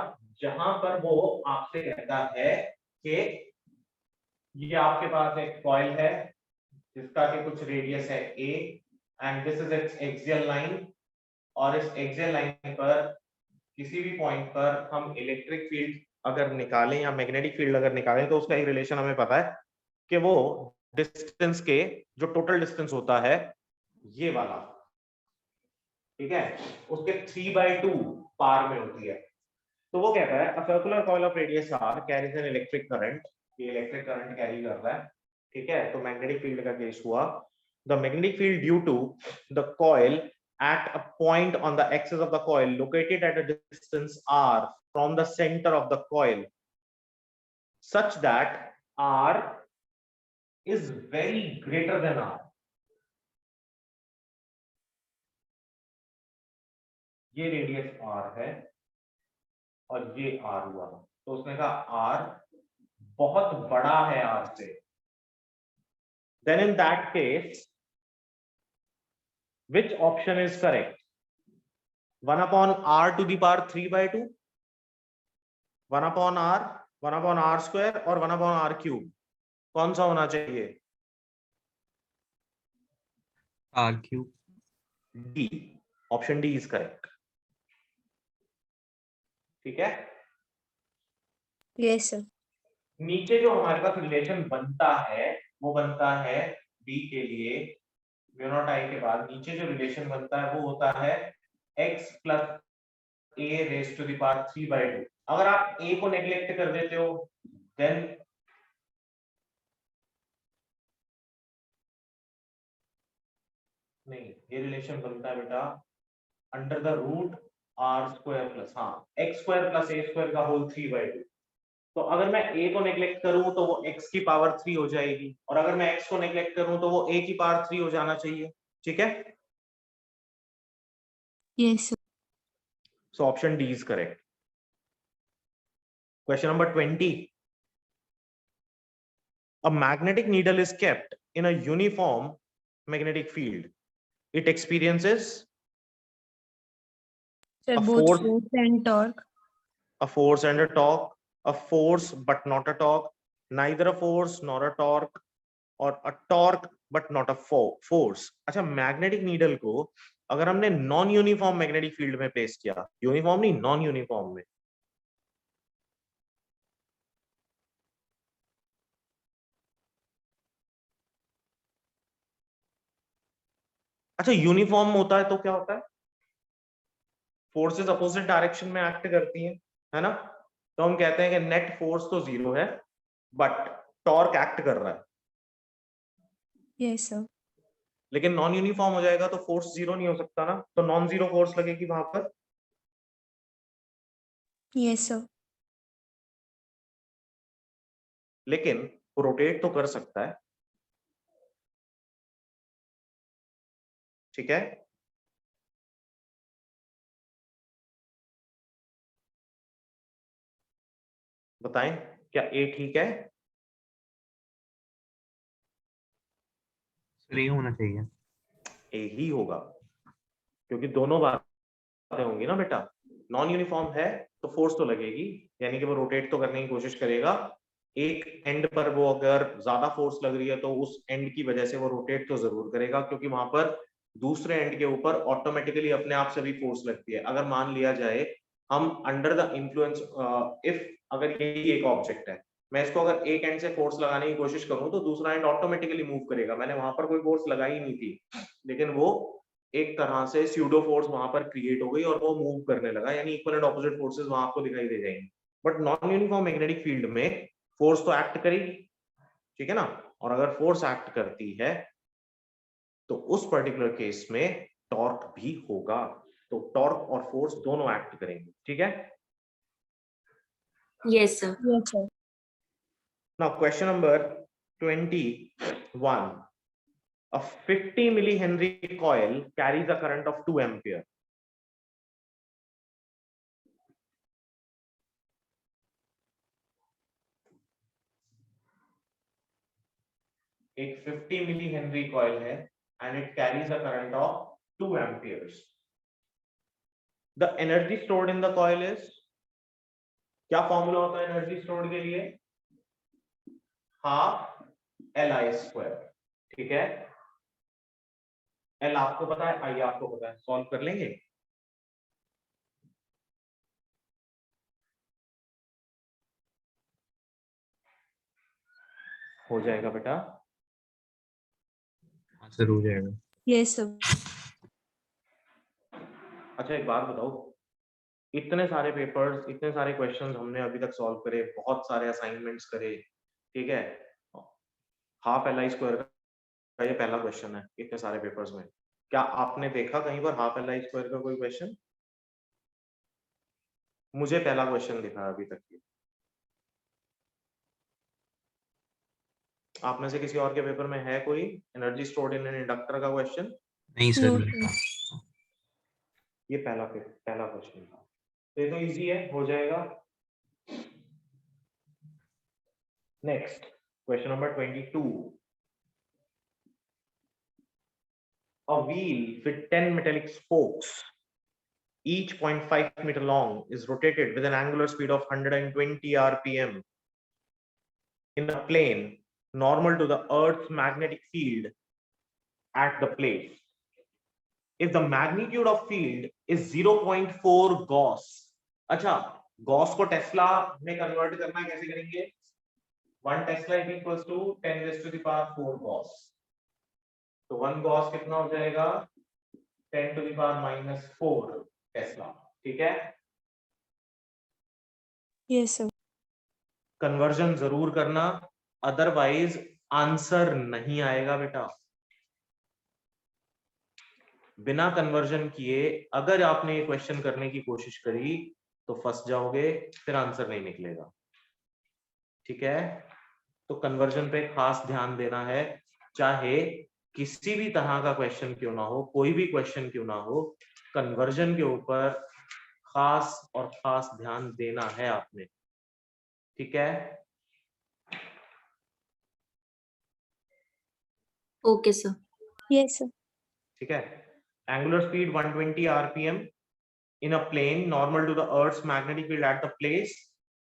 जहां पर वो आपसे कहता है कि ये आपके पास एक कॉइल है जिसका कि कुछ रेडियस है a and this is it's axial line, और इस एक्सियल लाइन पर किसी भी पॉइंट पर हम इलेक्ट्रिक फील्ड अगर निकालें या मैग्नेटिक फील्ड अगर निकालें तो उसका एक रिलेशन हमें पता है कि वो डिस्टेंस के जो टोटल डिस्टेंस होता है ये वाला, ठीक है, उसके 3/2 पार में होती है. तो वो कहता है a circular coil of radius r carries an electric current. ये इलेक्ट्रिक करंट कैरी कर रहा है. ठीक है. तो मैग्नेटिक फील्ड का केस हुआ. The magnetic field due to the coil at a point on the axis of the coil located at a distance r from the center of the coil such that r is very greater than r. ये radius r है और ये r हुआ. तो उसने कहा r बहुत बड़ा है r से. Then in that case which option is correct? 1 upon r to the power 3/2, 1 upon r square और 1 upon r cube. कौन सा होना चाहिए? R cube. D. Option D is correct. ठीक है. Yes, sir. नीचे जो हमारे पास रिलेशन बनता है वो बनता है D के लिए म्यू नॉट I के बाद नीचे जो रिलेशन बनता है वो होता है x plus a raised to the power 3/2. अगर आप a को नेग्लेक्ट कर देते हो देन नहीं, ये रिलेशन बनता है बेटा under the root r square plus x square plus a square का होल 3/2. तो अगर मैं a को नेग्लेक्ट करूं तो वो x की पावर 3 हो जाएगी, और अगर मैं x को नेग्लेक्ट करूं तो वो a की पावर 3 हो जाना चाहिए. ठीक है. Yes, sir. So option D is correct. Question number 20. A magnetic needle is kept in a uniform magnetic field. It experiences Sir, A both force- force and torque. a force and a torque, a force but not a torque, neither a force nor a torque, or a torque but not a force. अच्छा, magnetic needle को अगर हमने non uniform magnetic field में place किया, uniform नहीं non uniform में, अच्छा uniform होता है तो क्या होता है? फोर्सेस अपोजिट डायरेक्शन में एक्ट करती हैं, है ना. तो हम कहते हैं कि नेट फोर्स तो 0 है बट टॉर्क एक्ट कर रहा है. Yes, sir. लेकिन नॉन यूनिफॉर्म हो जाएगा तो फोर्स जीरो नहीं हो सकता ना, तो नॉन जीरो फोर्स लगेगी वहां पर। Yes sir. लेकिन वो रोटेट तो कर सकता है, ठीक है। बताएं क्या ए ठीक है? सर ये होना चाहिए। ए ही होगा, क्योंकि दोनों बातें होंगी ना बेटा। नॉन यूनिफॉर्म है तो फोर्स तो लगेगी, यानी कि वो रोटेट तो करने की कोशिश करेगा। एक एंड पर वो अगर ज्यादा फोर्स लग रही है तो उस एंड की वजह से वो रोटेट तो जरूर करेगा, क्योंकि वहां पर दूसरे एंड के ऊपर ऑटोमेटिकली अपने आप से भी फोर्स लगती है। अगर मान लिया जाए हम अंडर द इंफ्लुएंस, इफ अगर यही एक ऑब्जेक्ट है, मैं इसको अगर एक एंड से फोर्स लगाने की कोशिश करूं तो दूसरा एंड ऑटोमेटिकली मूव करेगा। मैंने वहां पर कोई फोर्स लगाई नहीं थी, लेकिन वो एक तरह से स्यूडो फोर्स वहां पर क्रिएट हो गई और वो मूव करने लगा, यानी इक्वल एंड ऑपोजिट फोर्सेस वहां आपको दिखाई दे जाएंगी। But non uniform magnetic field में फोर्स तो एक्ट करेगी, ठीक है ना। और अगर फोर्स एक्ट करती है तो उस पर्टिकुलर केस में टॉर्क भी होगा, तो टॉर्क और फोर्स दोनों एक्ट करेंगे, ठीक है। Yes, sir. Yes sir. Now question number 21. A 50 millihenry coil carries a current of 2 ampere. एक 50 मिली हेनरी कॉइल है and it carries a current of 2 amperes. The energy stored in the coil is, क्या formula होता है energy stored के लिए? Half LI square, ठीक है। L आपको पता है, आई आपको पता है, सॉल्व कर लेंगे। हो जाएगा बेटा। हाँ सर हो जाएगा। Yes sir. अच्छा एक बात बताओ, इतने सारे पेपर्स, इतने सारे क्वेश्चंस हमने अभी तक सॉल्व करे, बहुत सारे असाइनमेंट्स करे, ठीक है। हाफ LI स्क्वायर का ये पहला क्वेश्चन है इतने सारे पेपर्स में। क्या आपने देखा कहीं पर हाफ LI स्क्वायर का कोई क्वेश्चन? मुझे पहला क्वेश्चन दिखा अभी तक ये। आप में से किसी और के पेपर में है कोई energy stored in an inductor का क्वेश्चन? नहीं सर नो नहीं। सर। ये पहला क्वेश्चन था, तो ये तो इजी है, हो जाएगा। Next question number 22. A wheel with 10 metallic spokes, each 0.5 meter long, is rotated with an angular speed of 120 rpm in a plane normal to the Earth's magnetic field at the place. If the magnitude of field is 0.4 Gauss, अच्छा Gauss को tesla में convert करना कैसे करेंगे? 1 tesla is equals to 10 raised to the power 4 Gauss, तो 1 Gauss कितना हो जाएगा? 10 to the power minus 4 Tesla, ठीक है। Yes sir. कन्वर्जन जरूर करना, अदरवाइज आंसर नहीं आएगा बेटा। बिना कन्वर्जन किए अगर आपने ये क्वेश्चन करने की कोशिश करी तो फंस जाओगे, फिर आंसर नहीं निकलेगा, ठीक है। तो कन्वर्जन पे खास ध्यान देना है, चाहे किसी भी तरह का क्वेश्चन क्यों ना हो, कोई भी क्वेश्चन क्यों ना हो, कन्वर्जन के ऊपर खास और खास ध्यान देना है आपने, ठीक है। Okay, sir. Yes sir. ठीक है। Angular speed 120 rpm in a plane normal to the Earth's magnetic field at the place.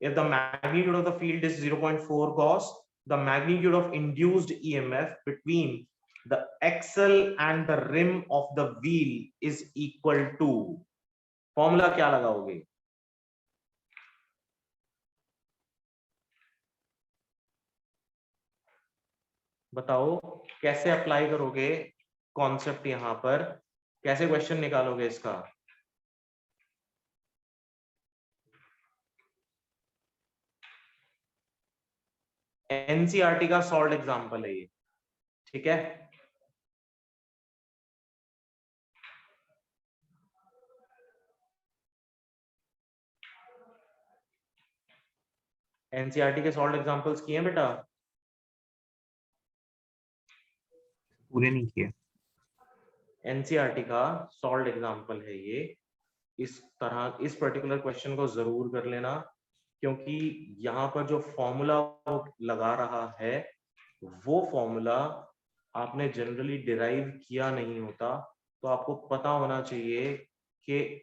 If the magnitude of the field is 0.4 Gauss, the magnitude of induced EMF between the axle and the rim of the wheel is equal to, formula क्या लगाओगे? बताओ कैसे apply करोगे concept, यहां पर कैसे question निकालोगे इसका? एनसीईआरटी का सॉल्व एग्जांपल है ये, ठीक है। एनसीईआरटी के सॉल्व एग्जांपल्स किए हैं बेटा? पूरे नहीं किए। एनसीईआरटी का सॉल्व एग्जांपल है ये। इस तरह इस पर्टिकुलर क्वेश्चन को जरूर कर लेना, क्योंकि यहाँ पर जो फॉर्मूला लगा रहा है वो फॉर्मूला आपने जनरली डिराइव किया नहीं होता, तो आपको पता होना चाहिए कि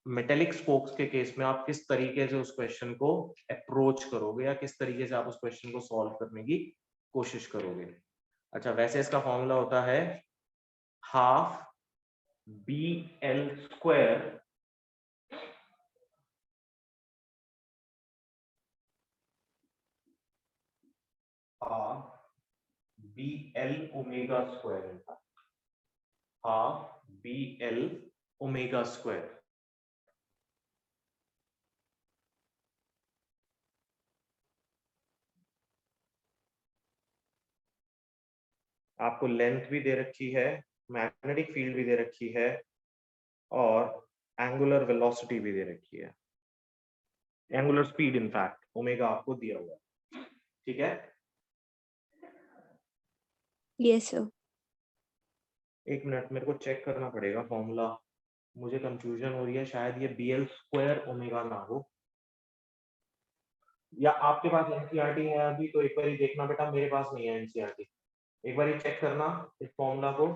मेटेलिक स्पोक्स के केस में आप किस तरीके से उस क्वेश्चन को अप्रोच करोगे या किस तरीके से आप उस क्वेश्चन को सॉल्व करने की कोशिश करोगे। अच्छा, वैसे इसका फॉर्मूला होता है half BL square BL omega square, half BL omega square. आपको लेंथ भी दे रखी है, मैग्नेटिक फील्ड भी दे रखी है और एंगुलर वेलोसिटी भी दे रखी है, एंगुलर स्पीड इनफैक्ट ओमेगा आपको दिया हुआ है। ठीक है, यस सर। एक मिनट मेरे को चेक करना पड़ेगा फॉर्मूला, मुझे कंफ्यूजन हो रही है, शायद ये BL स्क्वायर ओमेगा ना हो, या आपके पास एनसीईआरटी है अभी तो एक बार ही देखना बेटा, मेरे पास नहीं है एनसीईआरटी, एक बार ही चेक करना इस फॉर्मूला को।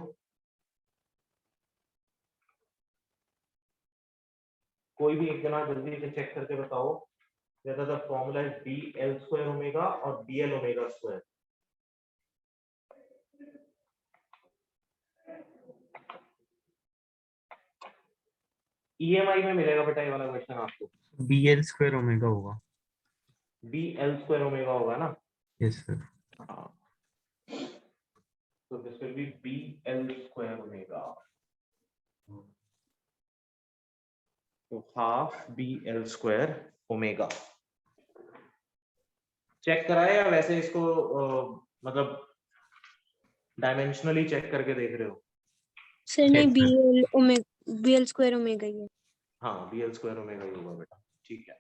कोई भी एक जना जल्दी से चेक करके बताओ whether the formula is BL square omega or BL omega square। EMI में मिलेगा बेटा ये वाला क्वेश्चन आपको, BL स्क्वायर ओमेगा होगा। BL square omega होगा ना? Yes sir. So this will be BL square omega, तो half BL square omega। Check कराया या वैसे इसको मतलब डायमेंशनली चेक करके देख रहे हो? सर नहीं, BL स्क्वायर ओमेगा ही है। हाँ, BL स्क्वायर ओमेगा ही होगा बेटा, ठीक है।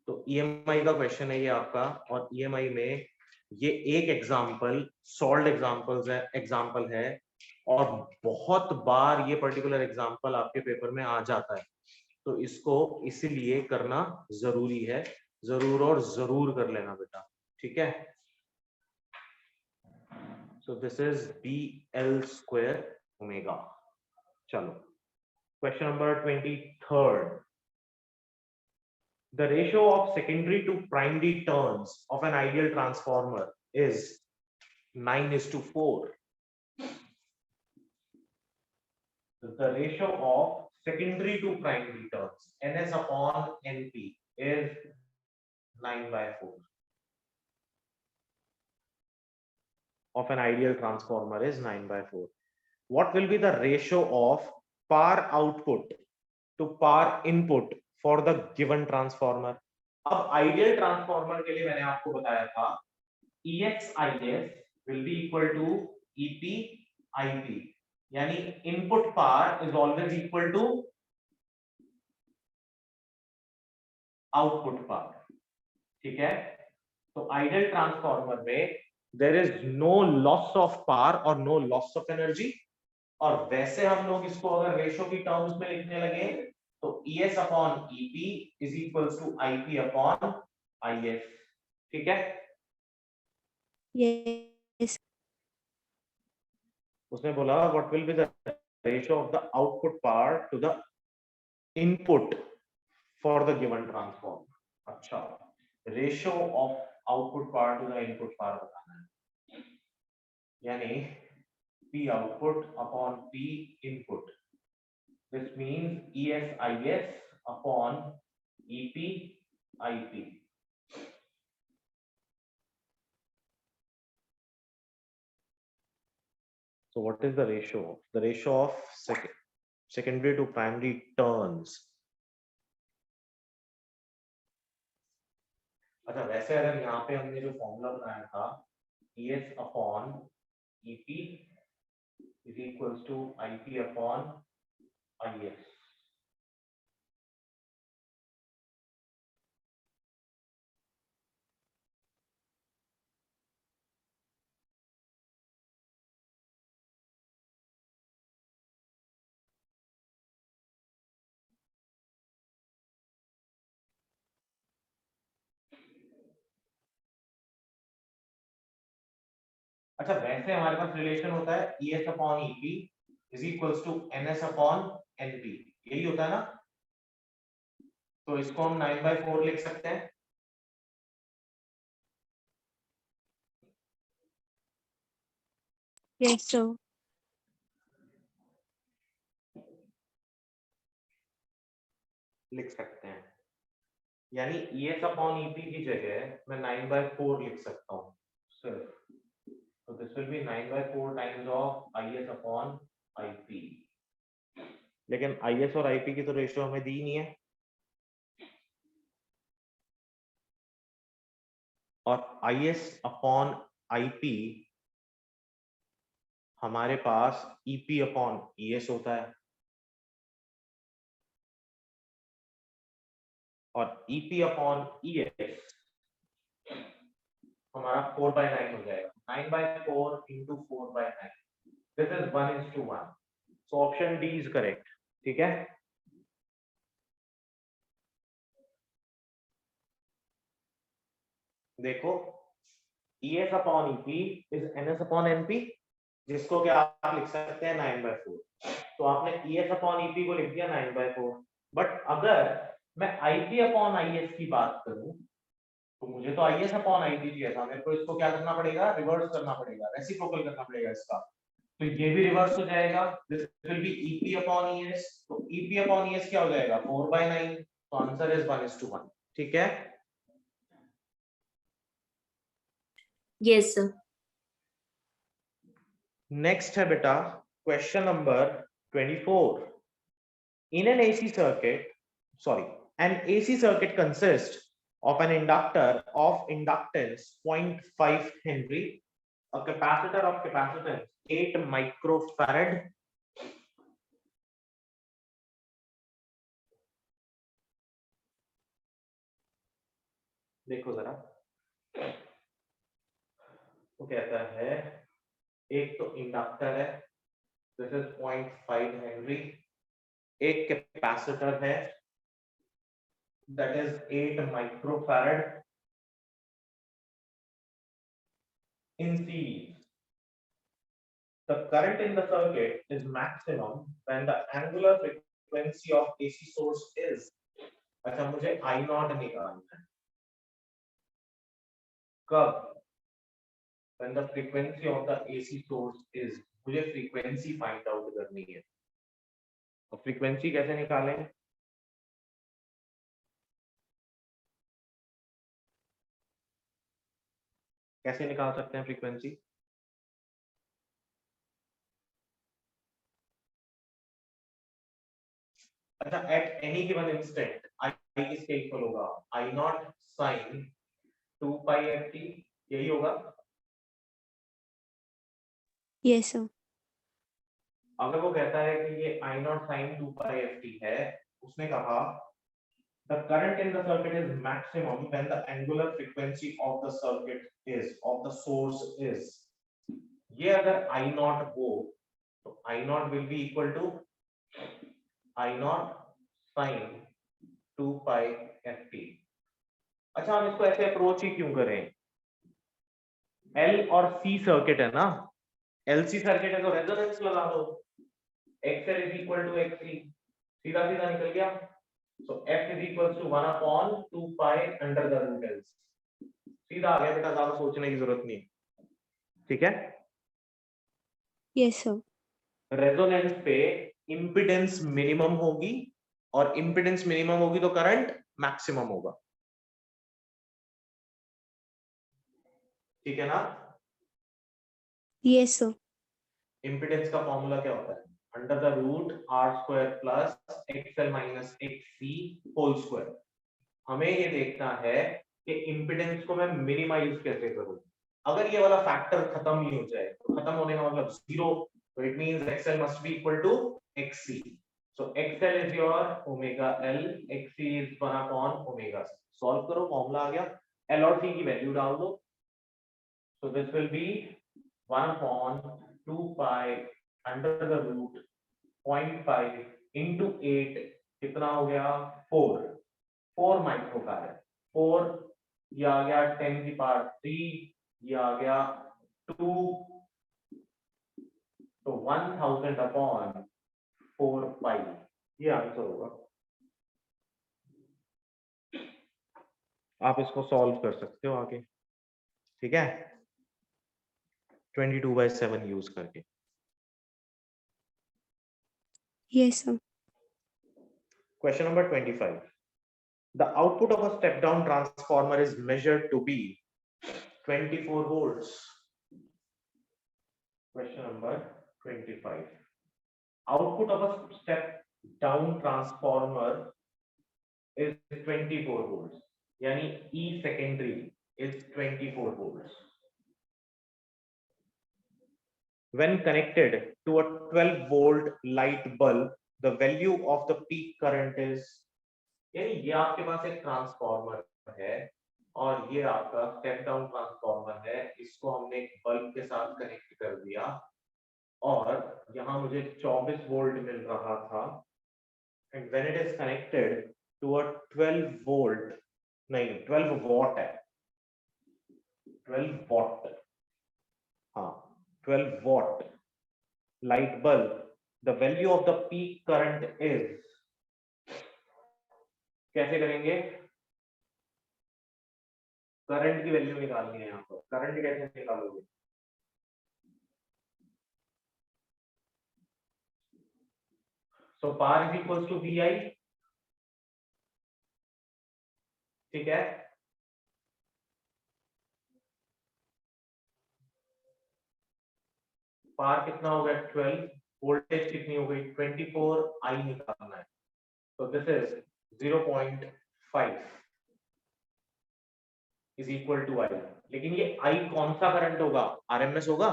तो EMI का क्वेश्चन है ये आपका, और EMI में ये एक एग्जाम्पल सॉल्व एग्जाम्पल है और बहुत बार ये पर्टिकुलर एग्जाम्पल आपके पेपर में आ जाता है, तो इसको इसीलिए करना जरूरी है, जरूर और जरूर कर लेना बेटा, ठीक है। So this is BL square omega. चलो question number 23rd, the ratio of secondary to primary turns of an ideal transformer is 9:4. The ratio of secondary to primary turns, NS upon NP, is 9/4 of an ideal transformer is 9/4. What will be the ratio of power output to power input for the given transformer? अब ideal transformer के लिए मैंने आपको बताया था EXIS will be equal to EP/IP, यानी input power is always equal to output power, ठीक है। तो आइडियल ट्रांसफॉर्मर में there is no loss of power और नो लॉस ऑफ एनर्जी, और वैसे हम लोग इसको अगर रेशो की टर्म्स में लिखने लगे तो ES upon EP is equals to IP upon IS, ठीक है। यस। उसने बोला what will be the ratio of the output power to the input for the given transformer. अच्छा, ratio of output power to the input power बताना है, यानी P output upon P input, this means ESIS upon EP/IP. So what is the ratio? The ratio of secondary to primary turns. अच्छा, वैसे अगर यहाँ पे हमने जो फॉर्मूला बनाया था ES upon EP is equals to IP upon IS, अच्छा वैसे हमारे पास रिलेशन होता है ES upon EP is equals to NS upon NP, यही होता है ना। तो इसको हम 9/4 लिख सकते हैं। Yes, sir. लिख सकते हैं, यानी ES अपॉन EP की जगह मैं 9/4 लिख सकता हूँ सिर्फ। तो this will B 9/4 times of IS upon IP। लेकिन IS और IP की तो रेशियो हमें दी नहीं है, और IS अपॉन IP हमारे पास EP अपॉन ES होता है, और EP अपॉन ES हमारा 4/9 हो जाएगा। 9/4 into 4/9, this is 1:1। So option D is correct. ठीक है, देखो ES upon EP is NS upon NP, जिसको कि आप लिख सकते हैं 9/4। तो आपने ES अपॉन EP को लिख दिया 9/4, बट अगर मैं IP अपॉन IS की बात करूं तो मुझे तो IS अपॉन IP दिया था, मेरे को इसको क्या करना पड़ेगा, रिवर्स करना पड़ेगा, रेसिप्रोकल करना पड़ेगा इसका। तो ये भी रिवर्स हो जाएगा, this will B EP upon ES। तो EP अपॉन ES क्या हो जाएगा, 4/9। तो आंसर इज 1:1। ठीक है, Yes, sir. नेक्स्ट है बेटा question number 24। In an AC circuit, sorry, an AC circuit consists of an inductor of inductance 0.5 Henry, a capacitor of capacitance 8 microfarad, देखो जरा, वो कहता है एक तो इंडक्टर है, दिस इज 0.5 हेनरी, एक कैपेसिटर है that is 8 microfarad in series. The current in the circuit is maximum when the angular frequency of AC source is, अच्छा मुझे I0 निकालना है, कब, when the frequency of the AC source is, मुझे frequency find out करनी है। और frequency कैसे निकालें, कैसे निकाल सकते हैं frequency, अच्छा at any given instant I किसके इक्वल होगा, I0 sin 2 pi ft, यही होगा। Yes, sir. अगर वो कहता है कि ये I0 sin 2 pi ft है, उसने कहा the current in the circuit is maximum when the angular frequency of the circuit is, of the source is, ये अगर I0 हो तो I0 will be equal to I0 sin 2 pi ft। अच्छा हम इसको ऐसे अप्रोच ही क्यों करें, L और C सर्किट है ना, LC सर्किट है तो रेजोनेंस लगा दो, XL is equal to XC, सीधा सीधा निकल गया। So F is equals to 1 upon 2 pi under the root L, सीधा आ गया बेटा, ज्यादा सोचने की जरूरत नहीं। ठीक है, Yes, sir. रेजोनेंस पे इंपिडेंस मिनिमम होगी, और इंपिडेंस मिनिमम होगी तो करंट मैक्सिमम होगा। ठीक है ना, Yes, sir. इंपिडेंस का फॉर्मूला क्या होता है, under the root R square plus XL minus XC whole square. हमें ये देखना है कि इंपिडेंस को मैं मिनिमाइज कैसे करूं। अगर ये वाला फैक्टर खत्म ही हो जाए, तो खत्म होने का मतलब जीरो, तो it means XL must be equal to XC. So XL is your omega L, XC is 1 upon omega C. Solve करो, फॉर्मूला आ गया, एल और सी की वैल्यू डाल दो। So this will be 1 upon 2 pi under the root 0.5 into 8, कितना हो गया 4 माइक्रोफैरड, 4 ये आ गया 10 की पावर 3, ये आ गया 2 तो 1000 अपॉन 4 पाई, ये आंसर होगा। आप इसको सॉल्व कर सकते हो आगे, ठीक है, 22/7 यूज करके। Yes, sir. Question number 25. The output of a step down transformer is measured to be 24 volts. Question number 25. Output of a step down transformer is 24 volts. Yani E secondary is 24 volts. When connected to a 12 volt light bulb, the value of the peak current is, यानी ये आपके पास एक transformer है और ये आपका step down transformer है, इसको हमने एक बल्ब के साथ कनेक्ट कर दिया और यहाँ मुझे 24 वोल्ट मिल रहा था, and when it is connected to a 12 volt, नहीं 12 वॉट है, 12 वॉट, हाँ 12 watt light bulb, the value of the peak current is, कैसे करेंगे, करंट की वैल्यू निकालनी है यहाँ पर, करंट कैसे निकालोगे, so power is equals to VI, ठीक है, पावर कितना हो गया 12, वोल्टेज कितनी हो गई 24, आई निकालना है, तो this is 0.5 is equal to I, लेकिन ये आई कौन सा करंट होगा, आरएमएस होगा,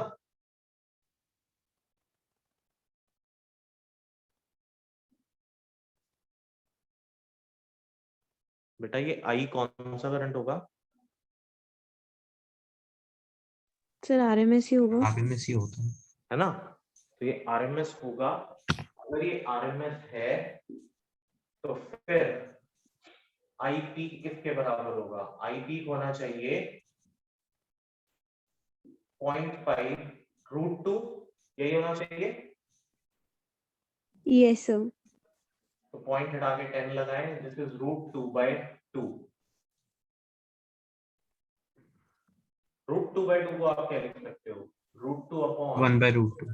बेटा ये आई कौन सा करंट होगा, सर RMS ही होगा। आरएमएस ही होता है ना, तो ये आरएमएस होगा, अगर ये आरएमएस है तो फिर आई पीक किसके बराबर होगा, आई पीक होना चाहिए 0.5 √2, यही होना चाहिए, Yes, sir. तो पॉइंट हटा के 10 लगाएं, दिस इज √2/2, √2/2 को आप क्या लिख सकते हो, √2 अपॉन 1/√2,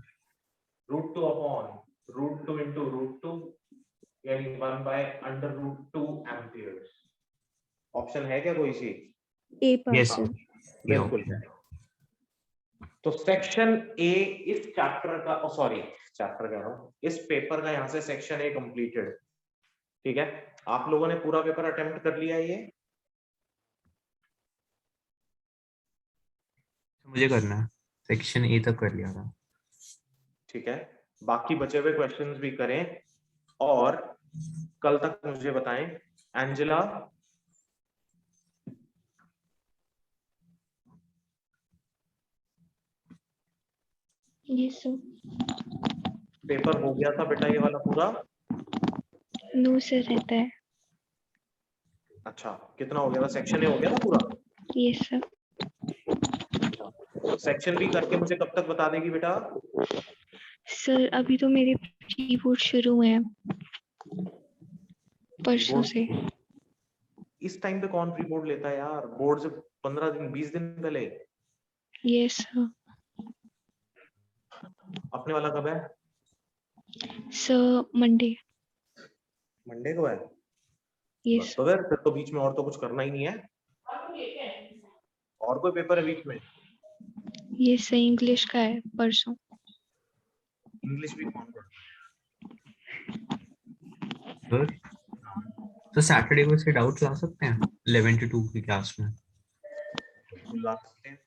√2 अपॉन √2 into √2, यानी 1/√2 एम्पियर्स। ऑप्शन है क्या कोई सी, A part, यस sir. बिल्कुल। तो सेक्शन ए इस चैप्टर का, सॉरी चैप्टर कह रहा हूं, इस पेपर का यहाँ से सेक्शन ए कंप्लीटेड, ठीक है, आप लोगों ने पूरा पेपर अटेम्प्ट कर लिया है, ये मुझे करना है, सेक्शन ए तक कर लिया था, ठीक है, बाकी बचे हुए क्वेश्चंस भी करें और कल तक मुझे बताएं। Angela, yes sir. पेपर हो गया था बेटा ये वाला पूरा, नो सर रहता है। अच्छा कितना हो गया था, सेक्शन ए हो गया था पूरा, यस सर। सेक्शन बी करके मुझे कब तक बता देगी बेटा, सर अभी तो मेरे प्री बोर्ड शुरू हुए हैं परसों से। इस टाइम पे कौन प्री बोर्ड लेता है यार, बोर्ड से 15 दिन 20 दिन पहले, यस सर। अपने वाला कब है, सर मंडे। मंडे को है, यस तो फिर तो बीच में और तो कुछ करना ही नहीं है, और कोई पेपर है बीच में, ये सर इंग्लिश का है परसों। इंग्लिश भी कौन सर तो सैटरडे को इसके डाउट्स ला सकते हैं 11 to 2 की क्लास में, ला सकते हैं,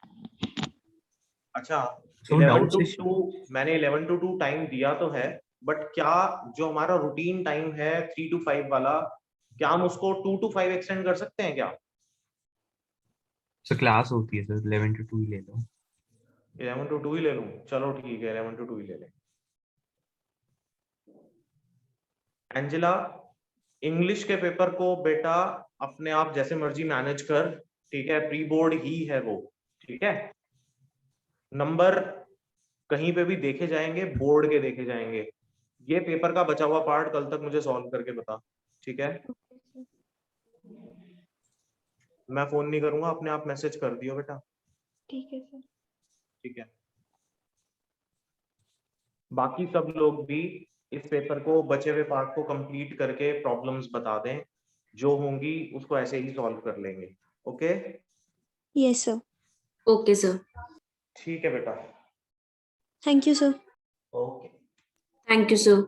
अच्छा So 11 doubts to is- 2 मैंने 11 to 2 टाइम दिया तो है, बट क्या जो हमारा रूटीन टाइम है 3 to 5 वाला, क्या हम उसको 2 to 5 एक्सटेंड कर सकते हैं क्या, सर क्लास होती है सर 11 to 2 ही ले लो, 11 to 2 ही ले लूं, चलो ठीक है 11 to 2 ही ले लें। एंजेला, इंग्लिश के पेपर को बेटा अपने आप जैसे मर्जी मैनेज कर, ठीक है, प्री बोर्ड ही है वो, ठीक है, नंबर कहीं पे भी देखे जाएंगे, बोर्ड के देखे जाएंगे। ये पेपर का बचा हुआ पार्ट कल तक मुझे सॉल्व करके बता, ठीक है? मैं फोन नहीं करूंगा, अपने आप मैसेज कर दियो बेटा, ठीक है सर। ठीक है? बाकी सब लोग भी इस पेपर को, बचे हुए पार्ट को कंप्लीट करके प्रॉब्लम्स बता दें, जो होंगी उसको ऐसे ही सॉल्व कर लेंगे। Okay, yes sir. Okay sir, ठीक है बेटा, thank you sir. Okay. Thank you sir.